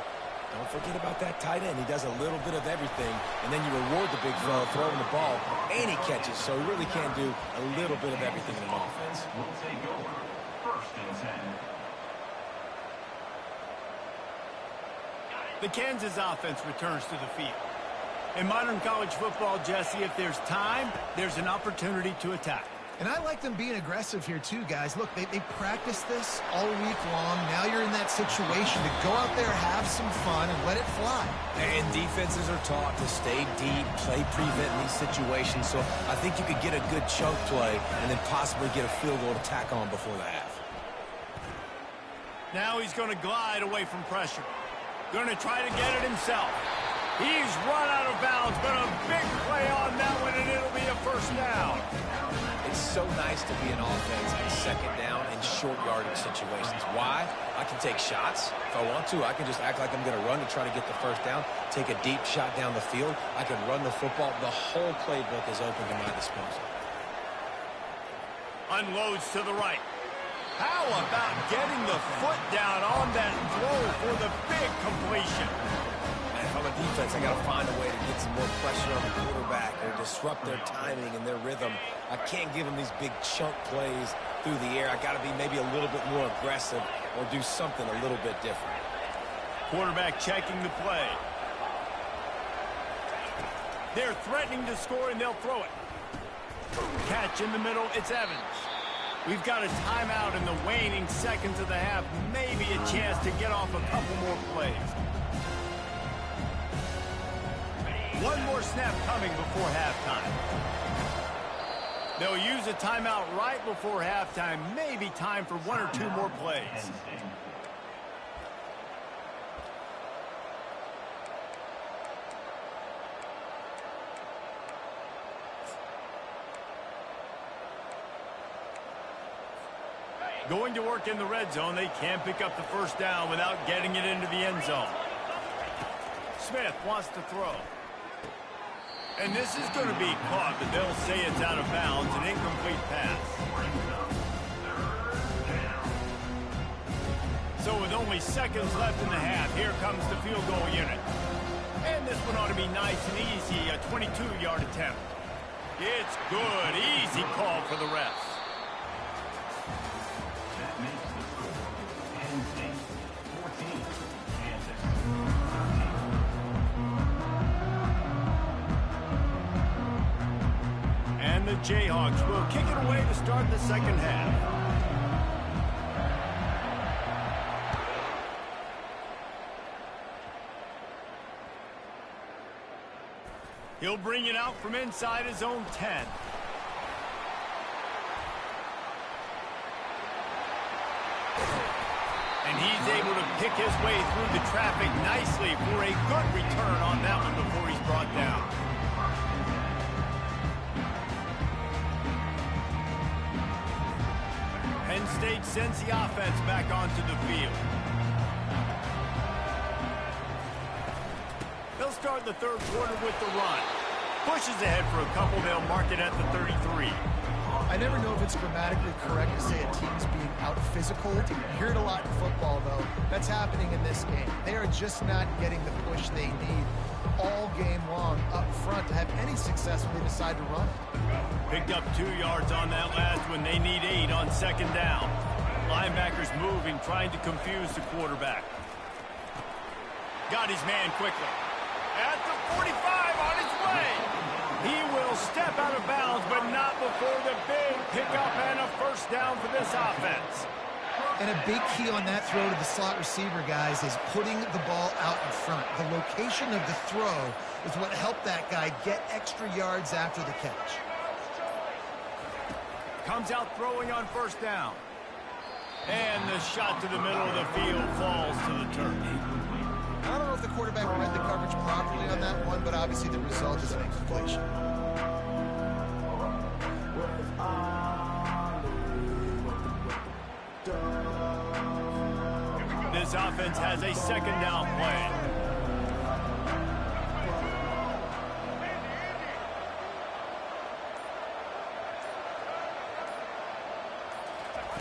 Don't forget about that tight end. He does a little bit of everything, and then you reward the big fellow throwing the ball, and he catches. So he really can do a little bit of everything in an offense. Will take over. 1st and 10. The Kansas offense returns to the field. In modern college football, Jesse, if there's time, there's an opportunity to attack. And I like them being aggressive here too, guys. Look, they practice this all week long. Now you're in that situation to go out there, have some fun, and let it fly. And defenses are taught to stay deep, play prevent in these situations. So I think you could get a good chunk play and then possibly get a field goal to tack on before the half. Now he's going to glide away from pressure. Going to try to get it himself. He's run out of bounds, but a big play on that one, and it'll be a 1st down. It's so nice to be an offense in 2nd down and short yardage situations. Why? I can take shots. If I want to, I can just act like I'm going to run to try to get the 1st down, take a deep shot down the field. I can run the football. The whole playbook is open to my disposal. Unloads to the right. How about getting the foot down on that throw for the big completion? If I'm a defense, I got to find a way to get some more pressure on the quarterback or disrupt their timing and their rhythm. I can't give them these big chunk plays through the air. I got to be maybe a little bit more aggressive or do something a little bit different. Quarterback checking the play. They're threatening to score, and they'll throw it. Catch in the middle, it's Evans. We've got a timeout in the waning seconds of the half. Maybe a chance to get off a couple more plays. One more snap coming before halftime. They'll use a timeout right before halftime. Maybe time for 1 or 2 more plays. Going to work in the red zone. They can't pick up the 1st down without getting it into the end zone. Smith wants to throw. And this is going to be caught, but they'll say it's out of bounds, an incomplete pass. So with only seconds left in the half, here comes the field goal unit. And this one ought to be nice and easy, a 22-yard attempt. It's good, easy call for the refs. That makes the score 10-14, Kansas. And the Jayhawks will kick it away to start the 2nd half. He'll bring it out from inside his own 10. And he's able to pick his way through the traffic nicely for a good return on that one before he's brought down. Penn State sends the offense back onto the field. They'll start the 3rd quarter with the run. Pushes ahead for a couple. They'll mark it at the 33. I never know if it's grammatically correct to say a team's being out-physical. You hear it a lot in football, though. That's happening in this game. They are just not getting the push they need all game long up front to have any success when they decide to run. Picked up 2 yards on that last one. They need 8 on 2nd down. Linebackers moving, trying to confuse the quarterback. Got his man quickly. At the 45 on his way. He will step out of bounds, but not before the big pickup and a 1st down for this offense. And a big key on that throw to the slot receiver, guys, is putting the ball out in front. The location of the throw is what helped that guy get extra yards after the catch. Comes out throwing on 1st down. And the shot to the middle of the field falls to the turf. I don't know if the quarterback read the coverage properly on that one, but obviously the result is an incompletion. This offense has a second down play.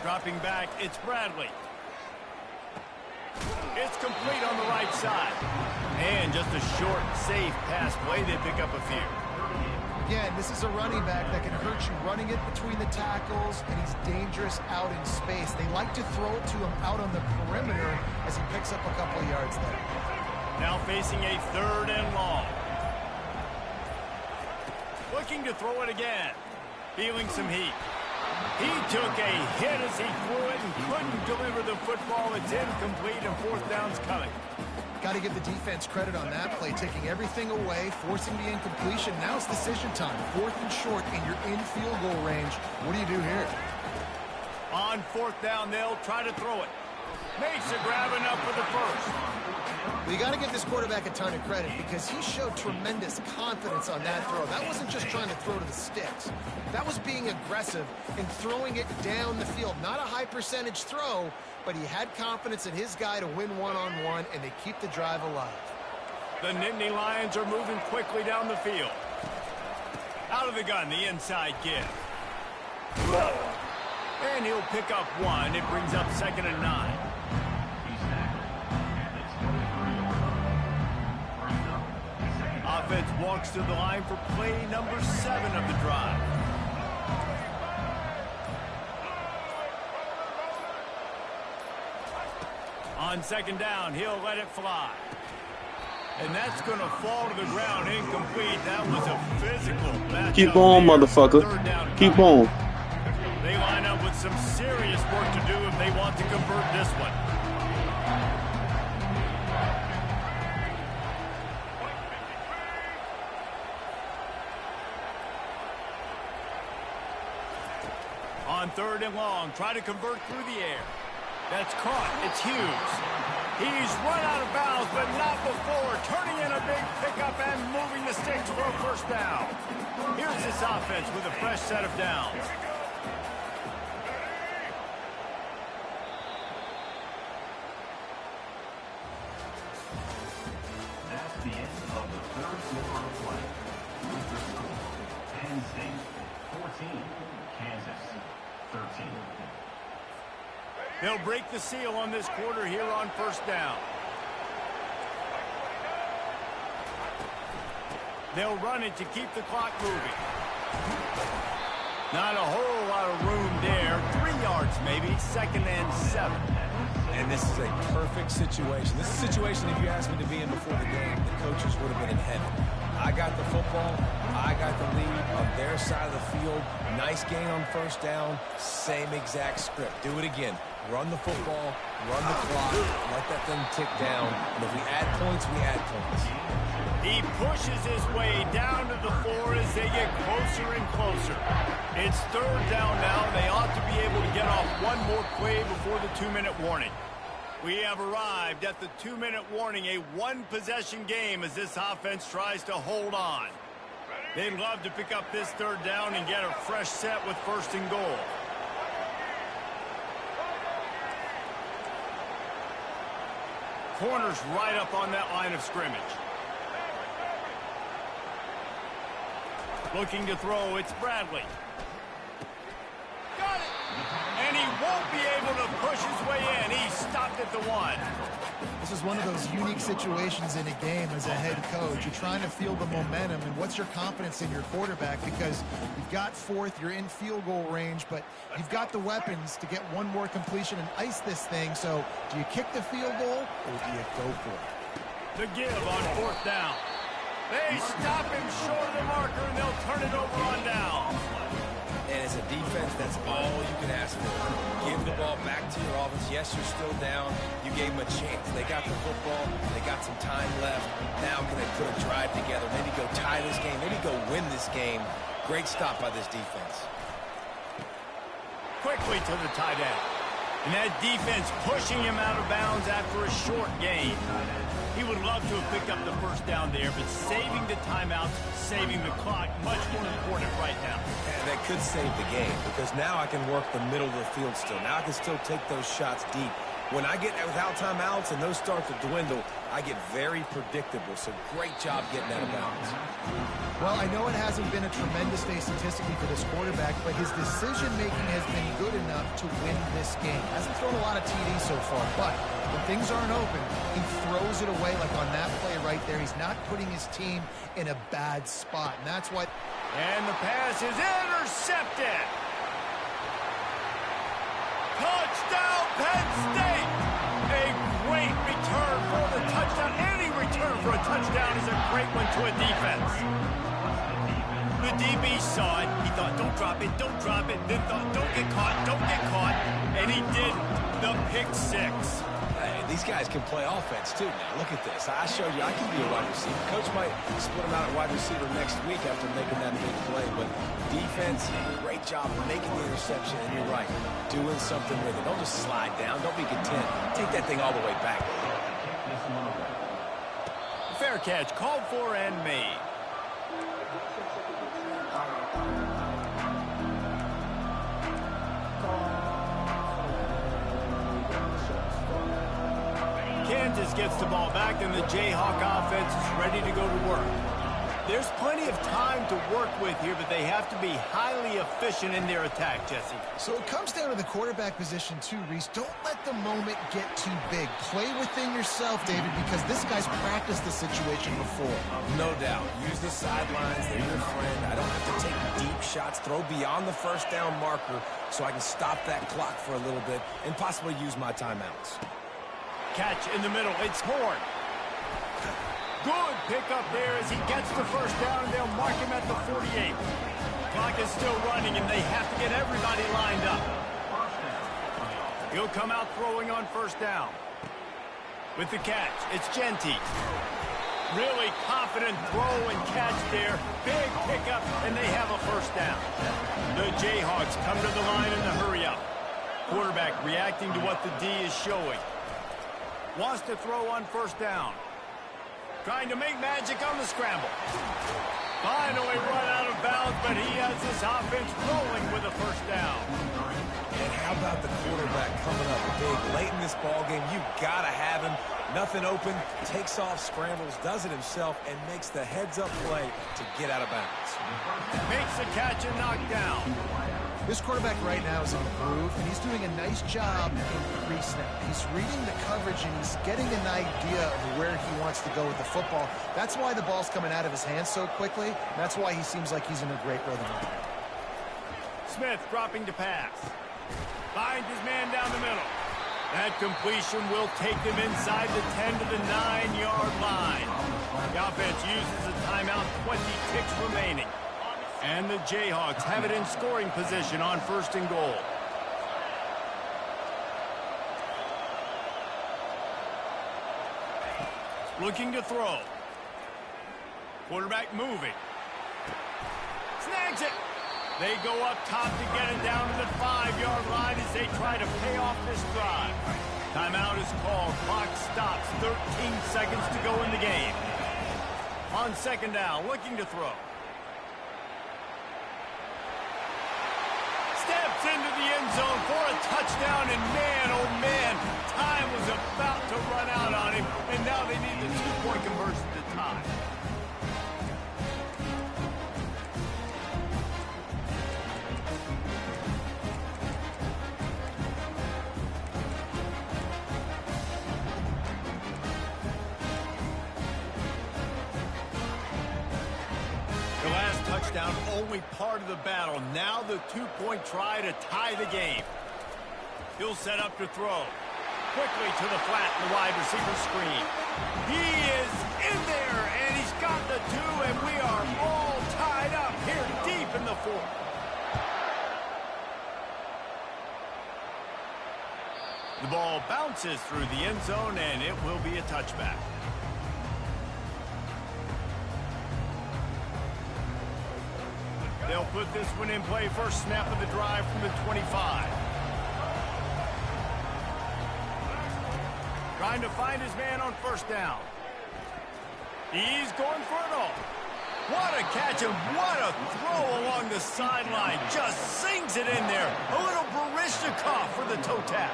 Dropping back, it's Bradley. It's complete on the right side. And just a short, safe pass play. They pick up a few. Again, this is a running back that can hurt you running it between the tackles, and he's dangerous out in space. They like to throw it to him out on the perimeter as he picks up a couple of yards there. Now facing a 3rd and long. Looking to throw it again. Feeling some heat. He took a hit as he threw it and couldn't deliver the football. It's incomplete and 4th down's coming. Got to give the defense credit on that play, taking everything away, forcing the incompletion. Now it's decision time. 4th and short, and you're in field goal range. What do you do here? On 4th down, they'll try to throw it. Makes a grab enough for the first. Well, you got to give this quarterback a ton of credit because he showed tremendous confidence on that throw. That wasn't just trying to throw to the sticks. That was being aggressive and throwing it down the field. Not a high percentage throw, but he had confidence in his guy to win one-on-one, and they keep the drive alive. The Nittany Lions are moving quickly down the field. Out of the gun, the inside give. And he'll pick up 1. It brings up 2nd and 9. Offense walks to the line for play number 7 of the drive. On 2nd down, he'll let it fly. And that's going to fall to the ground incomplete. That was a physical matchup. Keep on, motherfucker. Keep on. They line up with some serious work to do if they want to convert this one. On 3rd and long, try to convert through the air. That's caught. It's Hughes. He's run out of bounds, but not before. Turning in a big pickup and moving the sticks for a 1st down. Here's this offense with a fresh set of downs. That's the end of the 3rd quarter of play. With the score, Penn State 14, Kansas 13. They'll break the seal on this quarter here on 1st down. They'll run it to keep the clock moving. Not a whole lot of room there. 3 yards maybe. 2nd and 7. And this is a perfect situation. This is a situation if you asked me to be in before the game, the coaches would have been in heaven. I got the football. I got the lead on their side of the field. Nice gain on 1st down. Same exact script. Do it again. Run the football. Run the clock. Let that thing tick down. And if we add points, we add points. He pushes his way down to the floor as they get closer and closer. It's 3rd down now. They ought to be able to get off one more play before the 2-minute warning. We have arrived at the 2-minute warning, a 1-possession game as this offense tries to hold on. They'd love to pick up this 3rd down and get a fresh set with 1st and goal. Corner's right up on that line of scrimmage. Looking to throw, it's Bradley. Got it! And he won't be able to push his way in. He stopped at the 1. This is one of those unique situations in a game as a head coach. You're trying to feel the momentum, and what's your confidence in your quarterback? Because you've got 4th, you're in field goal range, but you've got the weapons to get one more completion and ice this thing. So do you kick the field goal, or do you go for it? The give on 4th down. They stop him short of the marker, and they'll turn it over on down. And as a defense, that's all you can ask for. Give the ball back to your offense. Yes, you're still down. You gave them a chance. They got the football. They got some time left. Now can they put a drive together? Maybe go tie this game. Maybe go win this game. Great stop by this defense. Quickly to the tight end. And that defense pushing him out of bounds after a short gain. He would love to have picked up the first down there, but saving the timeouts, saving the clock, much more important right now. And that could save the game, because now I can work the middle of the field still. Now I can still take those shots deep. When I get without timeouts and those start to dwindle, I get very predictable. So great job getting out of bounds. Well, I know it hasn't been a tremendous day statistically for this quarterback, but his decision-making has been good enough to win this game. Hasn't thrown a lot of TDs so far, but when things aren't open, he throws it away like on that play right there. He's not putting his team in a bad spot, and that's why... And the pass is intercepted. Touchdown, Penn State! A great return for the touchdown. Any return for a touchdown is a great one to a defense. The DB saw it. He thought, don't drop it, don't drop it. Then thought, don't get caught, don't get caught. And he did the pick six. Hey, these guys can play offense, too, now. Look at this. I showed you I can be a wide receiver. Coach might split him out at wide receiver next week after making that big play, but defense, great job making the interception, and you're right, doing something with it. Don't just slide down. Don't be content. Take that thing all the way back. Fair catch, called for and made. Kansas gets the ball back, and the Jayhawk offense is ready to go to work. There's plenty of time to work with here, but they have to be highly efficient in their attack, Jesse. So it comes down to the quarterback position too, Reese. Don't let the moment get too big. Play within yourself, David, because this guy's practiced the situation before. No doubt. Use the sidelines. They're your friend. I don't have to take deep shots, throw beyond the first down marker so I can stop that clock for a little bit and possibly use my timeouts. Catch in the middle. It's Horn. Good pickup there as he gets the first down, and they'll mark him at the 48. Clock is still running, and they have to get everybody lined up. He'll come out throwing on first down. With the catch, it's Genty. Really confident throw and catch there. Big pickup, and they have a first down. The Jayhawks come to the line in the hurry-up. Quarterback reacting to what the D is showing. Wants to throw on first down. Trying to make magic on the scramble. Finally run out of bounds, but he has this offense rolling with a first down. And how about the quarterback coming up big late in this ball game? You gotta have him. Nothing open, takes off, scrambles, does it himself, and makes the heads-up play to get out of bounds. Makes the catch and knock down. This quarterback right now is in the groove, and he's doing a nice job in pre-snap. He's reading the coverage, and he's getting an idea of where he wants to go with the football. That's why the ball's coming out of his hands so quickly. That's why he seems like he's in a great rhythm right now. Smith dropping to pass. Finds his man down the middle. That completion will take them inside the 10 to the 9-yard line. The offense uses a timeout, 20 ticks remaining. And the Jayhawks have it in scoring position on first and goal. Looking to throw. Quarterback moving. Snags it. They go up top to get it down to the 5-yard line as they try to pay off this drive. Timeout is called. Clock stops. 13 seconds to go in the game. On second down, looking to throw. Steps into the end zone for a touchdown, and man, oh man, time was about to run out on him, and now they need the two-point conversion to tie. The last touchdown only part of the battle. Now the two-point try to tie the game. He'll set up to throw. Quickly to the flat, the wide receiver screen. He is in there, and he's got the two, and we are all tied up here deep in the fourth. The ball bounces through the end zone, and it will be a touchback. They'll put this one in play. First snap of the drive from the 25. Trying to find his man on first down. He's going for it all. What a catch and what a throw along the sideline. Just sings it in there. A little Baryshnikov for the toe tap.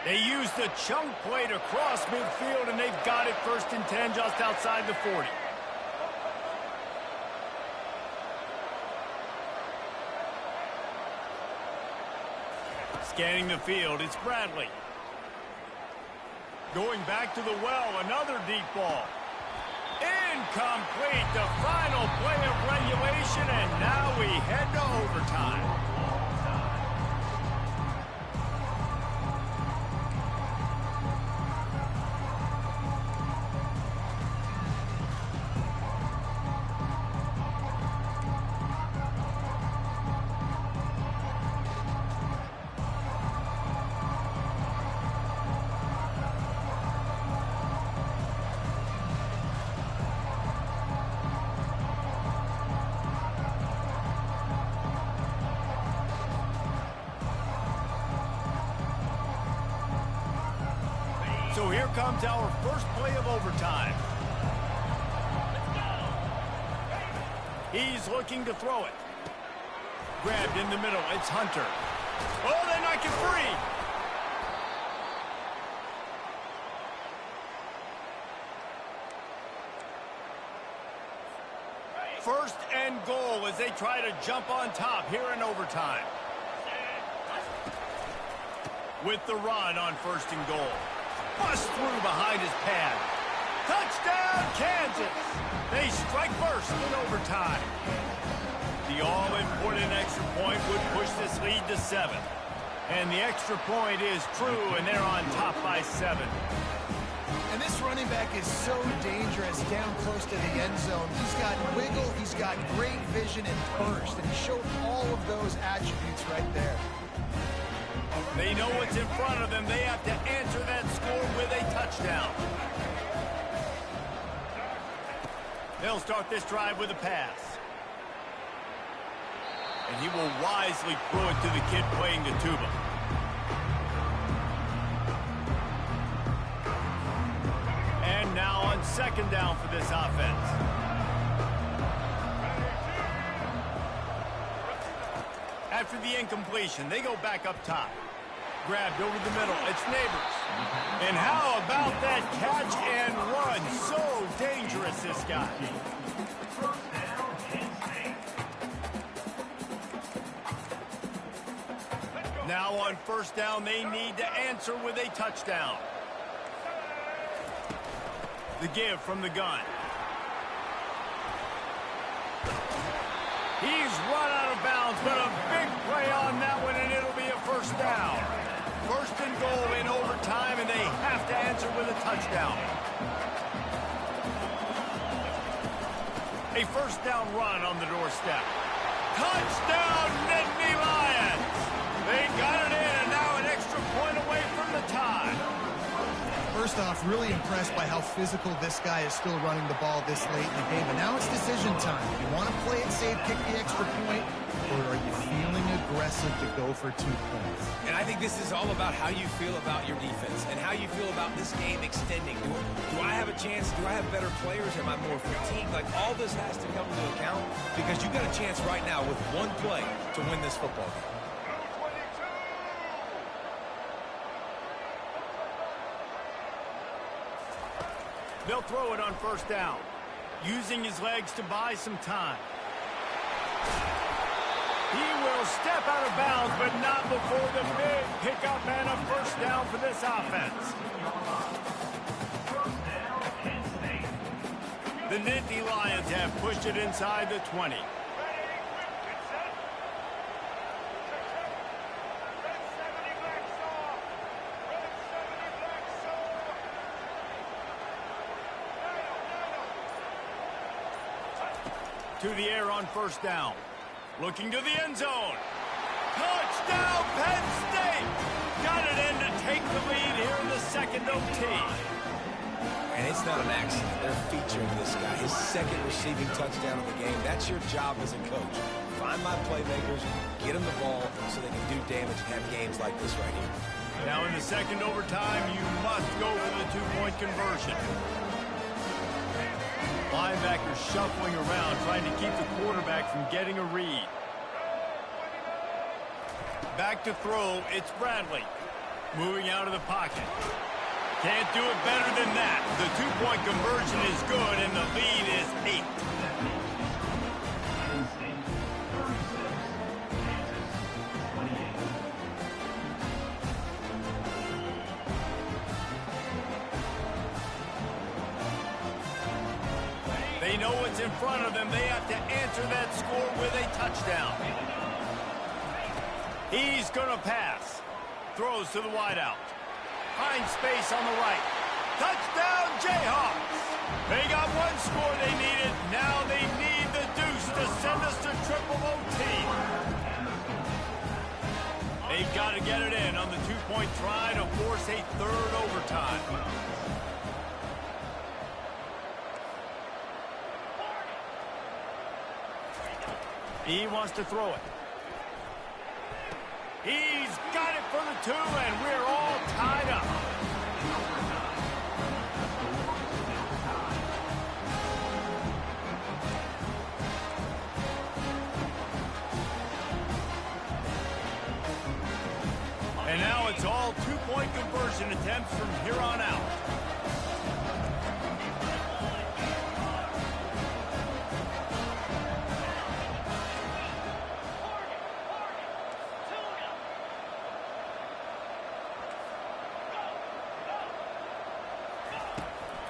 They use the chunk play to cross midfield, and they've got it 1st and 10 just outside the 40. Scanning the field, it's Bradley. Going back to the well, another deep ball. Incomplete, the final play of regulation, and now we head to overtime. So here comes our first play of overtime. He's looking to throw it. Grabbed in the middle, it's Hunter. Oh, they knock it free. First and goal as they try to jump on top here in overtime. With the run on 1st and goal. Bust through behind his pad. Touchdown, Kansas! They strike first in overtime. The all-important extra point would push this lead to 7. And the extra point is true, and they're on top by 7. And this running back is so dangerous down close to the end zone. He's got wiggle, he's got great vision and burst, and he showed all of those attributes right there. They know what's in front of them. They have to answer that score with a touchdown. They'll start this drive with a pass. And he will wisely throw it to the kid playing the tuba. And now on 2nd down for this offense. After the incompletion, they go back up top. Grabbed over the middle. It's Neighbors. And how about that catch and run? So dangerous, this guy. Now on 1st down, they need to answer with a touchdown. The give from the gun. He's run out of bounds, but a big play on that one, and it'll be a 1st down. 1st and goal in overtime, and they have to answer with a touchdown. A 1st down run on the doorstep. Touchdown, Nittany Lions! They got it in, and now an extra point away from the tie. First off, really impressed by how physical this guy is still running the ball this late in the game. But now it's decision time. You want to play it safe, kick the extra point, or are you feeling aggressive to go for 2 points? And I think this is all about how you feel about your defense and how you feel about this game extending. Do I have a chance? Do I have better players? Am I more fatigued? Like, all this has to come into account because you got a chance right now with one play to win this football game. They'll throw it on 1st down, using his legs to buy some time. He will step out of bounds, but not before the big pickup and a 1st down for this offense. The Nittany Lions have pushed it inside the 20. To the air on 1st down. Looking to the end zone. Touchdown, Penn State! Got it in to take the lead here in the 2nd OT. And It's not an accident. They're featuring this guy. His second receiving touchdown of the game. That's your job as a coach. Find my playmakers, get them the ball so they can do damage and have games like this right here. Now in the second overtime, you must go for the two-point conversion. Linebackers shuffling around, trying to keep the quarterback from getting a read. Back to throw, it's Bradley. Moving out of the pocket. Can't do it better than that. The two-point conversion is good, and the lead is 8. They know what's in front of them. They have to answer that score with a touchdown. He's going to pass. Throws to the wideout. Finds space on the right. Touchdown, Jayhawks! They got one score they needed. Now they need the deuce to send us to triple OT. They've got to get it in on the two-point try to force a third overtime. He wants to throw it. He's got it for the 2, and we're all tied up. And now it's all two-point conversion attempts from here on out.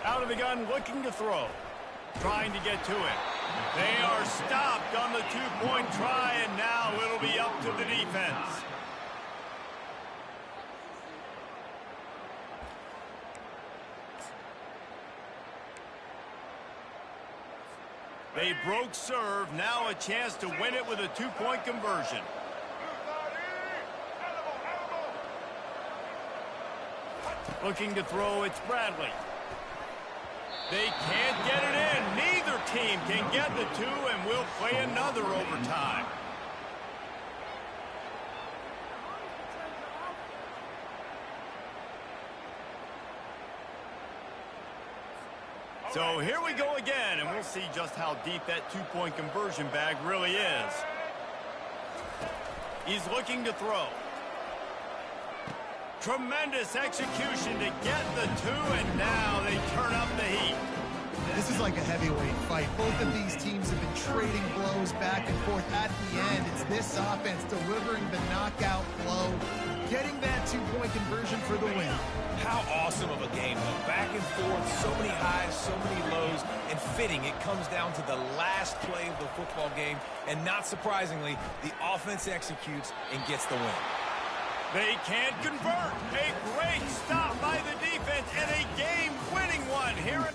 Out of the gun, looking to throw. Trying to get to it. They are stopped on the two-point try, and now it'll be up to the defense. They broke serve. Now a chance to win it with a two-point conversion. Looking to throw, it's Bradley. They can't get it in. Neither team can get the 2, and we'll play another overtime. So here we go again, and we'll see just how deep that two-point conversion bag really is. He's looking to throw. Tremendous execution to get the 2, and now they turn up the heat. This is like a heavyweight fight. Both of these teams have been trading blows back and forth. At the end, it's this offense delivering the knockout blow, getting that two-point conversion for the win. How awesome of a game, though. Back and forth, so many highs, so many lows, and fitting. It comes down to the last play of the football game, and not surprisingly, the offense executes and gets the win. They can't convert. A great stop by the defense and a game-winning one here.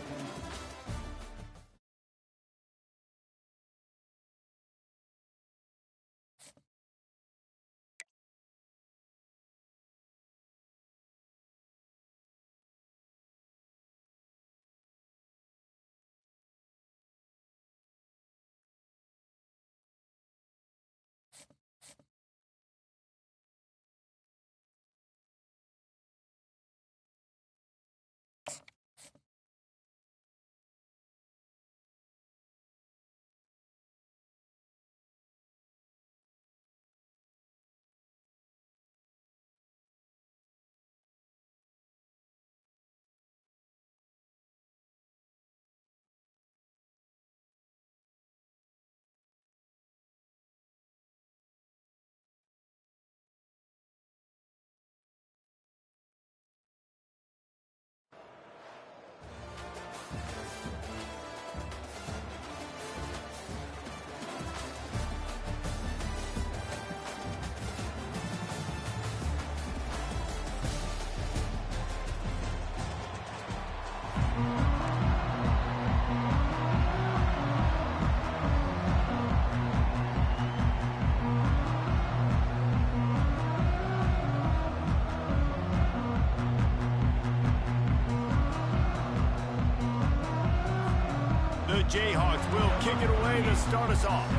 Jayhawks will kick it away to start us off.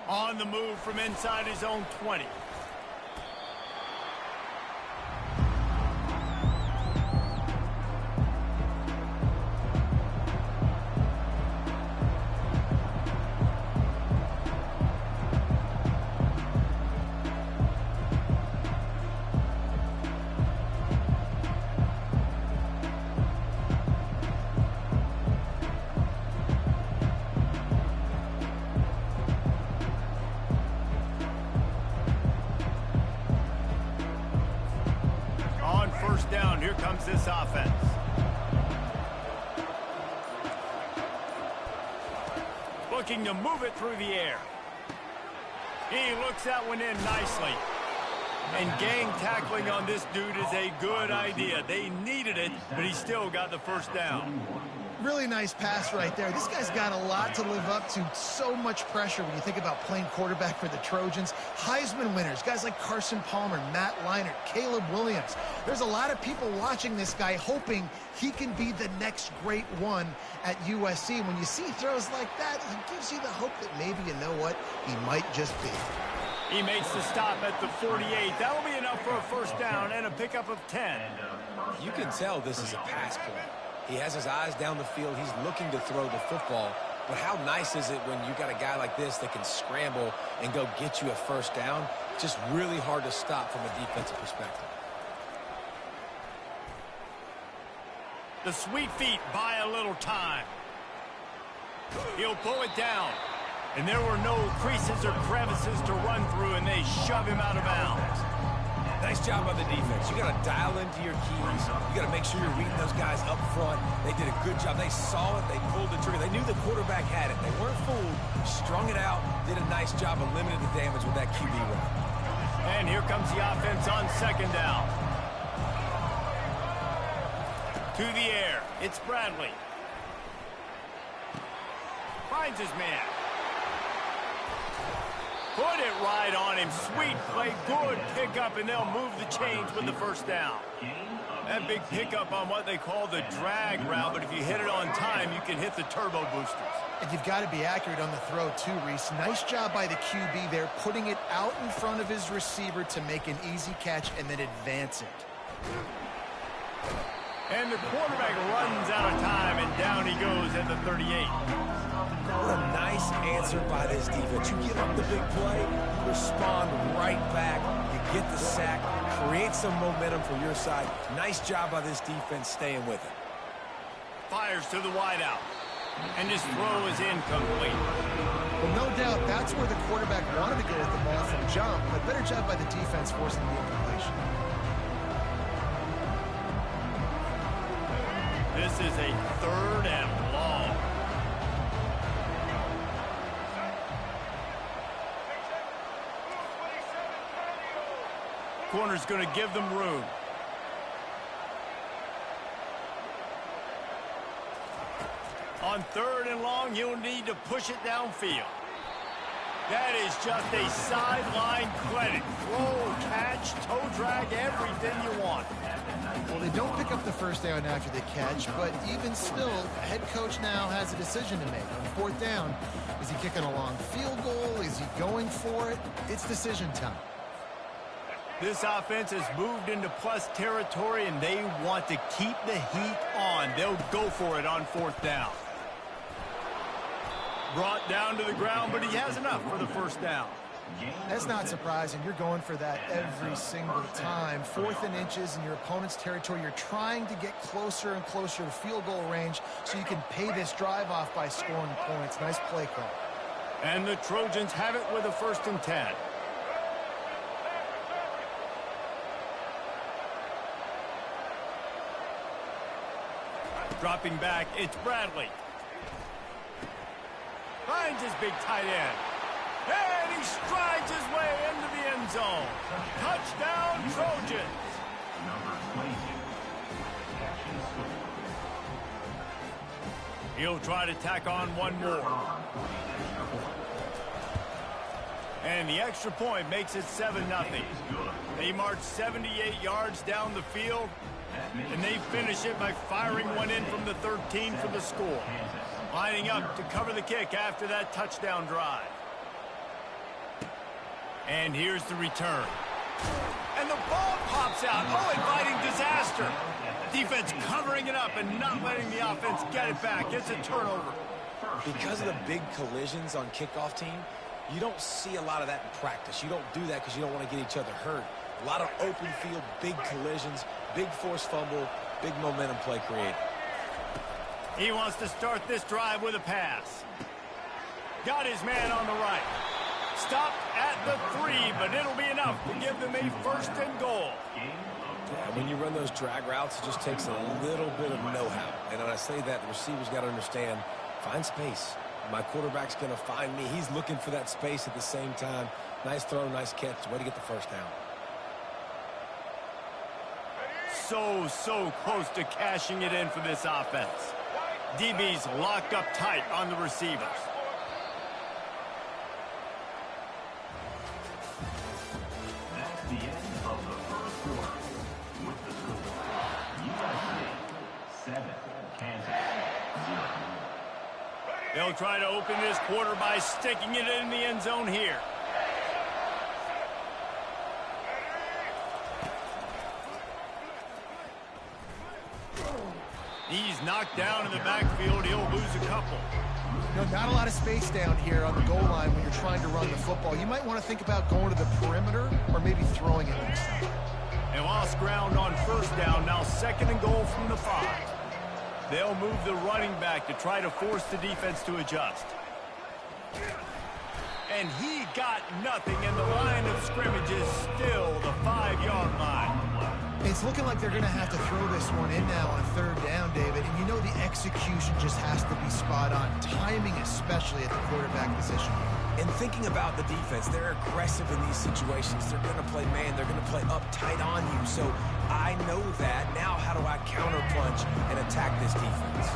On the move from inside his own 20. Down, here comes this offense. Looking to move it through the air. He looks that one in nicely. And gang tackling on this dude is a good idea. They needed it, but he still got the first down. Really nice pass right there. This guy's got a lot to live up to. So much pressure when you think about playing quarterback for the Trojans. Heisman winners, guys like Carson Palmer, Matt Leinart, Caleb Williams. There's a lot of people watching this guy hoping he can be the next great one at USC. When you see throws like that, he gives you the hope that maybe, you know what, he might just be. He makes the stop at the 48. That'll be enough for a first down and a pickup of 10. You can tell this is a pass play. He has his eyes down the field. He's looking to throw the football. But how nice is it when you got a guy like this that can scramble and go get you a first down? Just really hard to stop from a defensive perspective. The sweet feet buy a little time. He'll pull it down. And there were no creases or crevices to run through, and they shove him out of bounds. Nice job by the defense. You got to dial into your keys. You got to make sure you're reading those guys up front. They did a good job. They saw it. They pulled the trigger. They knew the quarterback had it. They weren't fooled. Strung it out. Did a nice job of limiting the damage with that QB run. And here comes the offense on second down. To the air. It's Bradley. Finds his man. Put it right on him. Sweet play. Good pickup, and they'll move the chains with the first down. That big pickup on what they call the drag route, but if you hit it on time, you can hit the turbo boosters. And you've got to be accurate on the throw, too, Reese. Nice job by the QB there, putting it out in front of his receiver to make an easy catch and then advance it. And the quarterback runs out of time, and down he goes at the 38. What a nice answer by this defense. You give up the big play, you respond right back, you get the sack, create some momentum for your side. Nice job by this defense staying with it. Fires to the wideout, and his throw is incomplete. Well, no doubt that's where the quarterback wanted to go with the ball from jump, but better job by the defense forcing the incompletion. This is a 3rd and long. Corner's going to give them room. On 3rd and long, you'll need to push it downfield. That is just a sideline credit. Throw, catch, toe drag, everything you want. Well, they don't pick up the first down after the catch, but even still, the head coach now has a decision to make. On 4th down, is he kicking a long field goal? Is he going for it? It's decision time. This offense has moved into plus territory, and they want to keep the heat on. They'll go for it on 4th down. Brought down to the ground, but he has enough for the first down. That's not surprising. You're going for that every single time. 4th and inches in your opponent's territory. You're trying to get closer and closer to field goal range so you can pay this drive off by scoring points. Nice play call. And the Trojans have it with a 1st and 10. Dropping back, it's Bradley. Finds his big tight end. And he strides his way into the end zone. Touchdown, Trojans. He'll try to tack on one more. And the extra point makes it 7-0. They march 78 yards down the field, and they finish it by firing one in from the 13 for the score. Lining up to cover the kick after that touchdown drive. And here's the return. And the ball pops out. Oh, inviting disaster. Defense covering it up and not letting the offense get it back. It's a turnover. Because of the big collisions on kickoff team, you don't see a lot of that in practice. You don't do that because you don't want to get each other hurt. A lot of open field, big collisions, big forced fumble, big momentum play created. He wants to start this drive with a pass. Got his man on the right. Stopped at the 3, but it'll be enough to give them a 1st and goal. Yeah, when you run those drag routes, it just takes a little bit of know-how. And when I say that, the receivers got to understand, find space. My quarterback's going to find me. He's looking for that space at the same time. Nice throw, nice catch. Way to get the first down. So close to cashing it in for this offense. DB's locked up tight on the receivers. That's the end of the first quarter. With the score, USA 7, Kansas 0. They'll try to open this quarter by sticking it in the end zone here. He's knocked down in the backfield. He'll lose a couple. You know, not a lot of space down here on the goal line when you're trying to run the football. You might want to think about going to the perimeter or maybe throwing it next time. They lost ground on 1st down. Now 2nd and goal from the 5. They'll move the running back to try to force the defense to adjust. And he got nothing, and the line of scrimmage is still the 5-yard line. It's looking like they're going to have to throw this one in now on 3rd down, David. And you know the execution just has to be spot on. Timing, especially at the quarterback position. And thinking about the defense, they're aggressive in these situations. They're going to play man. They're going to play up tight on you. So I know that. Now how do I counterpunch and attack this defense?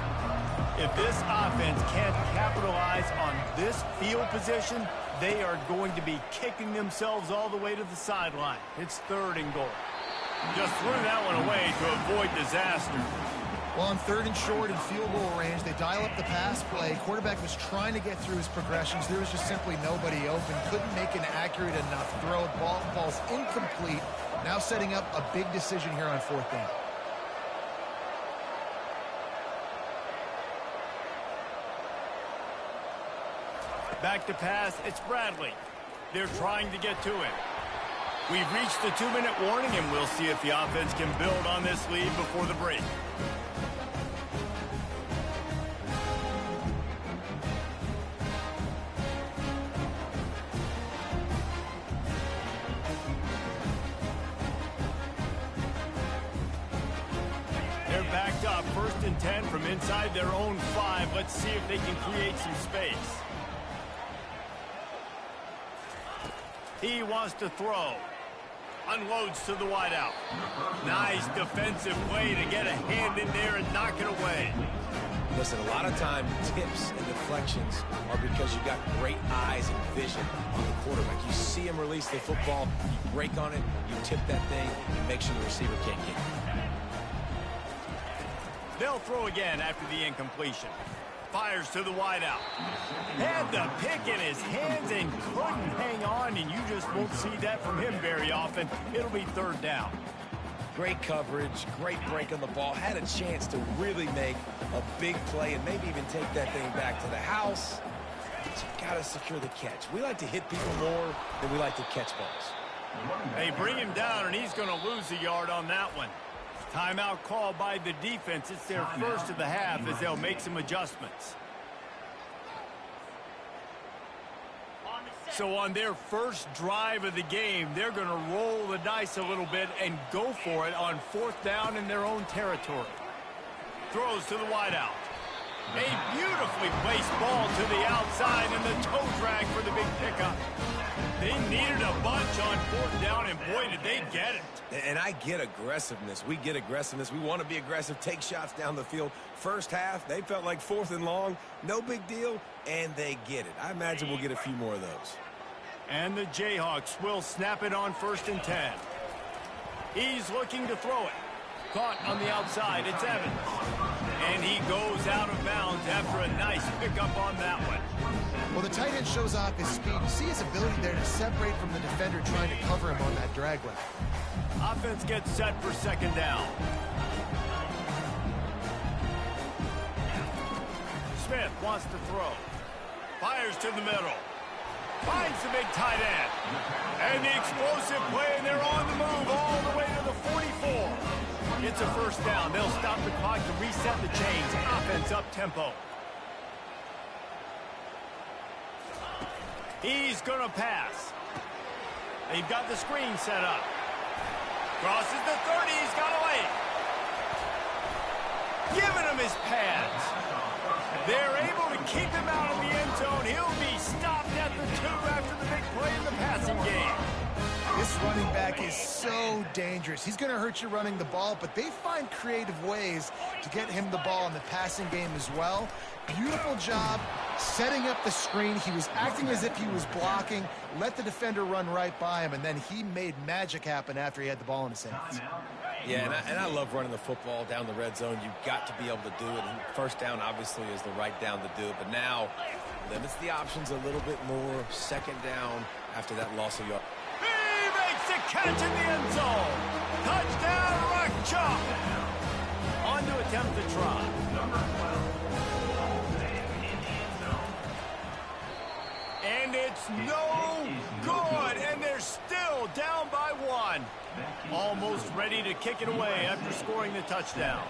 If this offense can't capitalize on this field position, they are going to be kicking themselves all the way to the sideline. It's 3rd and goal. Just threw that one away to avoid disaster. Well, on 3rd and short in field goal range, they dial up the pass play. Quarterback was trying to get through his progressions. There was just simply nobody open. Couldn't make an accurate enough throw. Ball's incomplete. Now setting up a big decision here on 4th down. Back to pass, it's Bradley. They're trying to get to him. We've reached the 2-minute warning, and we'll see if the offense can build on this lead before the break. They're backed up, 1st and 10 from inside their own 5. Let's see if they can create some space. He wants to throw. Unloads to the wideout. Nice defensive play to get a hand in there and knock it away. Listen, a lot of time tips and deflections are because you got great eyes and vision on the quarterback. You see him release the football, you break on it, you tip that thing, and make sure the receiver can't get it. They'll throw again after the incompletion. Fires to the wideout. Had the pick in his hands and couldn't hang on, and you just won't see that from him very often. It'll be 3rd down. Great coverage, great break on the ball. Had a chance to really make a big play and maybe even take that thing back to the house. But you got to secure the catch. We like to hit people more than we like to catch balls. They bring him down, and he's going to lose a yard on that one. Timeout called by the defense. It's their 1st of the half as they'll make some adjustments. So on their first drive of the game, they're going to roll the dice a little bit and go for it on 4th down in their own territory. Throws to the wideout. A beautifully placed ball to the outside and the toe drag for the big pickup. They needed a bunch on 4th down, and boy, did they get it. And I get aggressiveness. We get aggressiveness. We want to be aggressive, take shots down the field. First half, they felt like 4th and long. No big deal, and they get it. I imagine we'll get a few more of those. And the Jayhawks will snap it on 1st and 10. He's looking to throw it. Caught on the outside, it's Evans. And he goes out of bounds after a nice pickup on that one. Well, the tight end shows off his speed. You see his ability there to separate from the defender trying to cover him on that drag route. Offense gets set for 2nd down. Smith wants to throw. Fires to the middle. Finds the big tight end. And the explosive play, and they're on the move all the way to the 44. It's a 1st down. They'll stop the clock to reset the chains. Offense up tempo. He's going to pass. They've got the screen set up. Crosses the 30. He's got away. Giving him his pads. They're able to keep him out of the end zone. He'll be stopped at the 2 after the big play in the passing game. This running back is so dangerous. He's going to hurt you running the ball, but they find creative ways to get him the ball in the passing game as well. Beautiful job setting up the screen. He was acting as if he was blocking, let the defender run right by him, and then he made magic happen after he had the ball in his hands. Yeah, and I love running the football down the red zone. You've got to be able to do it. And 1st down, obviously, is the right down to do it. But now, limits the options a little bit more. 2nd down after that loss of yard. He makes the catch in the end zone. Touchdown, Rock Chalk. On to attempt the try. And it's no good. And they're still down by 1. Almost ready to kick it away after scoring the touchdown.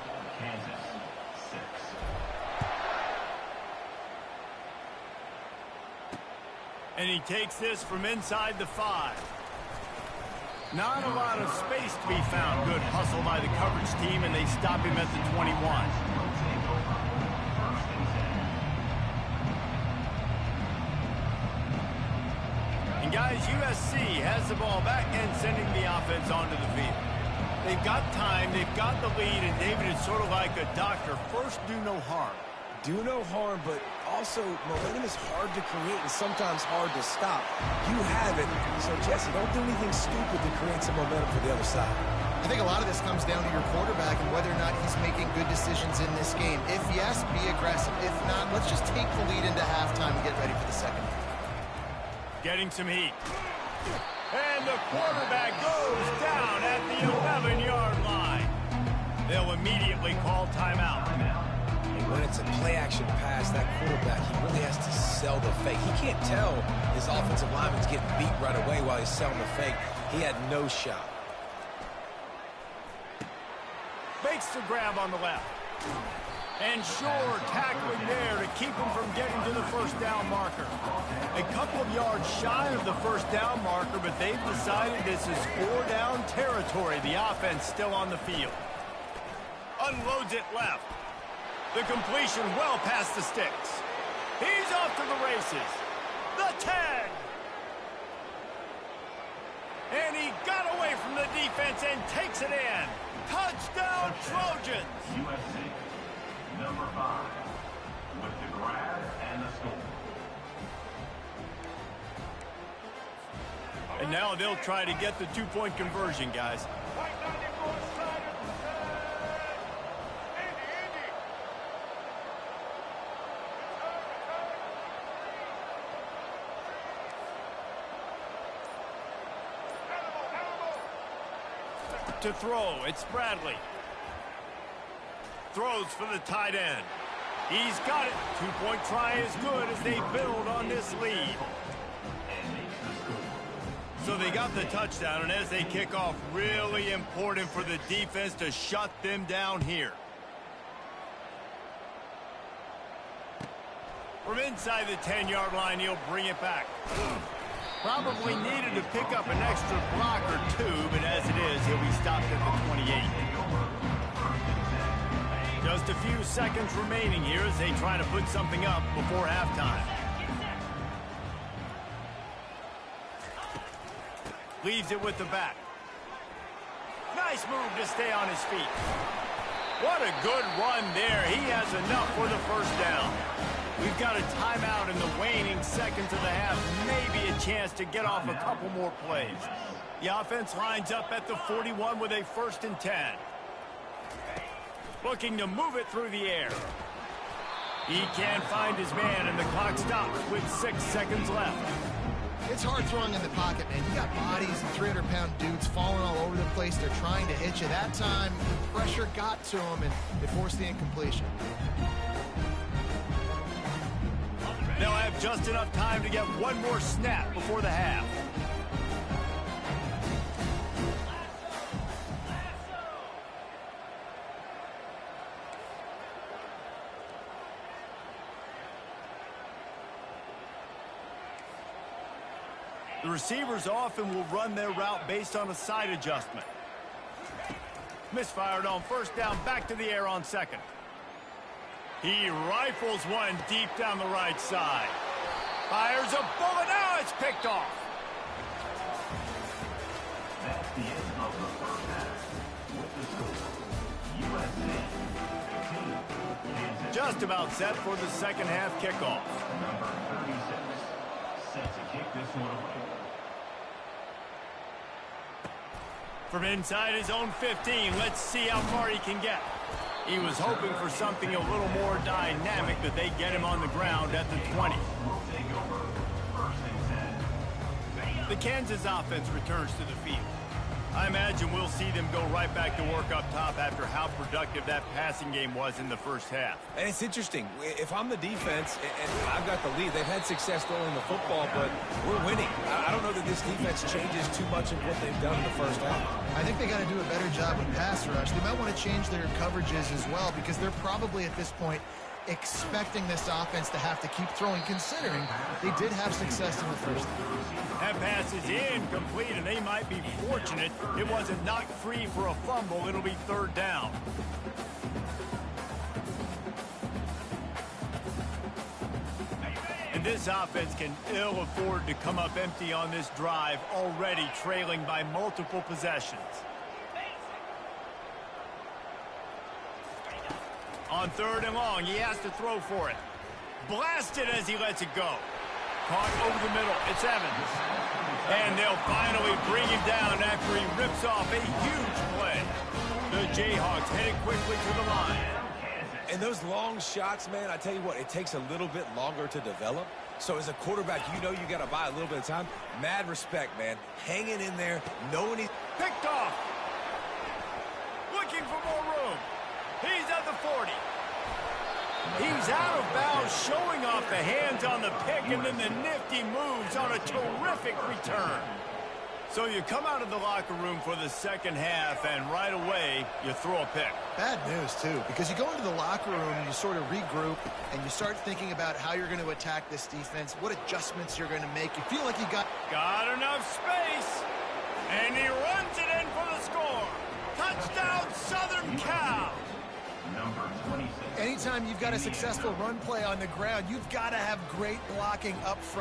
And he takes this from inside the 5. Not a lot of space to be found. Good hustle by the coverage team, and they stop him at the 21. And guys, USC has the ball back and sending the offense onto the field. They've got time, they've got the lead, and David is sort of like a doctor. First, do no harm. Do no harm, but also momentum is hard to create and sometimes hard to stop. You have it, so Jesse, don't do anything stupid to create some momentum for the other side. I think a lot of this comes down to your quarterback and whether or not he's making good decisions in this game. If yes, be aggressive. If not, let's just take the lead into halftime and get ready for the 2nd. Getting some heat. And the quarterback goes down at the 11-yard line. They'll immediately call timeout. When it's a play-action pass, that quarterback, he really has to sell the fake. He can't tell his offensive lineman's getting beat right away while he's selling the fake. He had no shot. Makes the grab on the left. And sure, tackling there to keep him from getting to the 1st down marker. A couple of yards shy of the 1st down marker, but they've decided this is 4-down territory. The offense still on the field. Unloads it left. The completion well past the sticks. He's off to the races. The 10. And he got away from the defense and takes it in. Touchdown, Trojans. USC, number 5, with the grab and the score. And now they'll try to get the 2-point conversion, guys. To throw, it's Bradley. Throws for the tight end. He's got it. 2-point try is good as they build on this lead. So they got the touchdown, and as they kick off, really important for the defense to shut them down here. From inside the 10-yard line, he'll bring it back. Probably needed to pick up an extra block or 2, but as it is, he'll be stopped at the 28. Just a few seconds remaining here as they try to put something up before halftime. Leaves it with the back. Nice move to stay on his feet. What a good run there. He has enough for the first down. We've got a timeout in the waning seconds of the half. Maybe a chance to get off a couple more plays. The offense lines up at the 41 with a 1st and 10. Looking to move it through the air. He can't find his man, and the clock stops with 6 seconds left. It's hard throwing in the pocket, man. You got bodies and 300-pound dudes falling all over the place. They're trying to hit you. That time, pressure got to them, and they forced the incompletion. They'll have just enough time to get one more snap before the half. The receivers often will run their route based on a side adjustment. Misfired on 1st down, back to the air on 2nd. He rifles one deep down the right side. Fires a bullet, now it's picked off. That's the end of the first half. With the score, USA 15, Kansas. Just about set for the 2nd half kickoff. Number 36, set to kick this one away. From inside his own 15, let's see how far he can get. He was hoping for something a little more dynamic, but they get him on the ground at the 20. We'll take over 1st and 10. The Kansas offense returns to the field. I imagine we'll see them go right back to work up top after how productive that passing game was in the 1st half. And it's interesting. If I'm the defense and I've got the lead, they've had success throwing the football, but we're winning. I don't know that this defense changes too much of what they've done in the 1st half. I think they got to do a better job with pass rush. They might want to change their coverages as well, because they're probably at this point expecting this offense to have to keep throwing, considering they did have success in the 1st half. That pass is incomplete, and they might be fortunate it wasn't knocked free for a fumble. It'll be 3rd down. And this offense can ill afford to come up empty on this drive, already trailing by multiple possessions. On 3rd and long, he has to throw for it. Blasted as he lets it go. Caught over the middle. It's Evans. And they'll finally bring him down after he rips off a huge play. The Jayhawks headed quickly to the line. And those long shots, man, I tell you what, it takes a little bit longer to develop. So as a quarterback, you know you got to buy a little bit of time. Mad respect, man. Hanging in there, knowing he's Picked off. Looking for more room. He's at the 40. He's out of bounds, showing off the hands on the pick, and then the nifty moves on a terrific return. So you come out of the locker room for the 2nd half, and right away, you throw a pick. Bad news, too, because you go into the locker room and you sort of regroup and you start thinking about how you're going to attack this defense, what adjustments you're going to make. You feel like you got enough space, and he runs it in for the score. Touchdown, Southern Cal. Number 26. Anytime you've got a successful run play on the ground, you've got to have great blocking up front.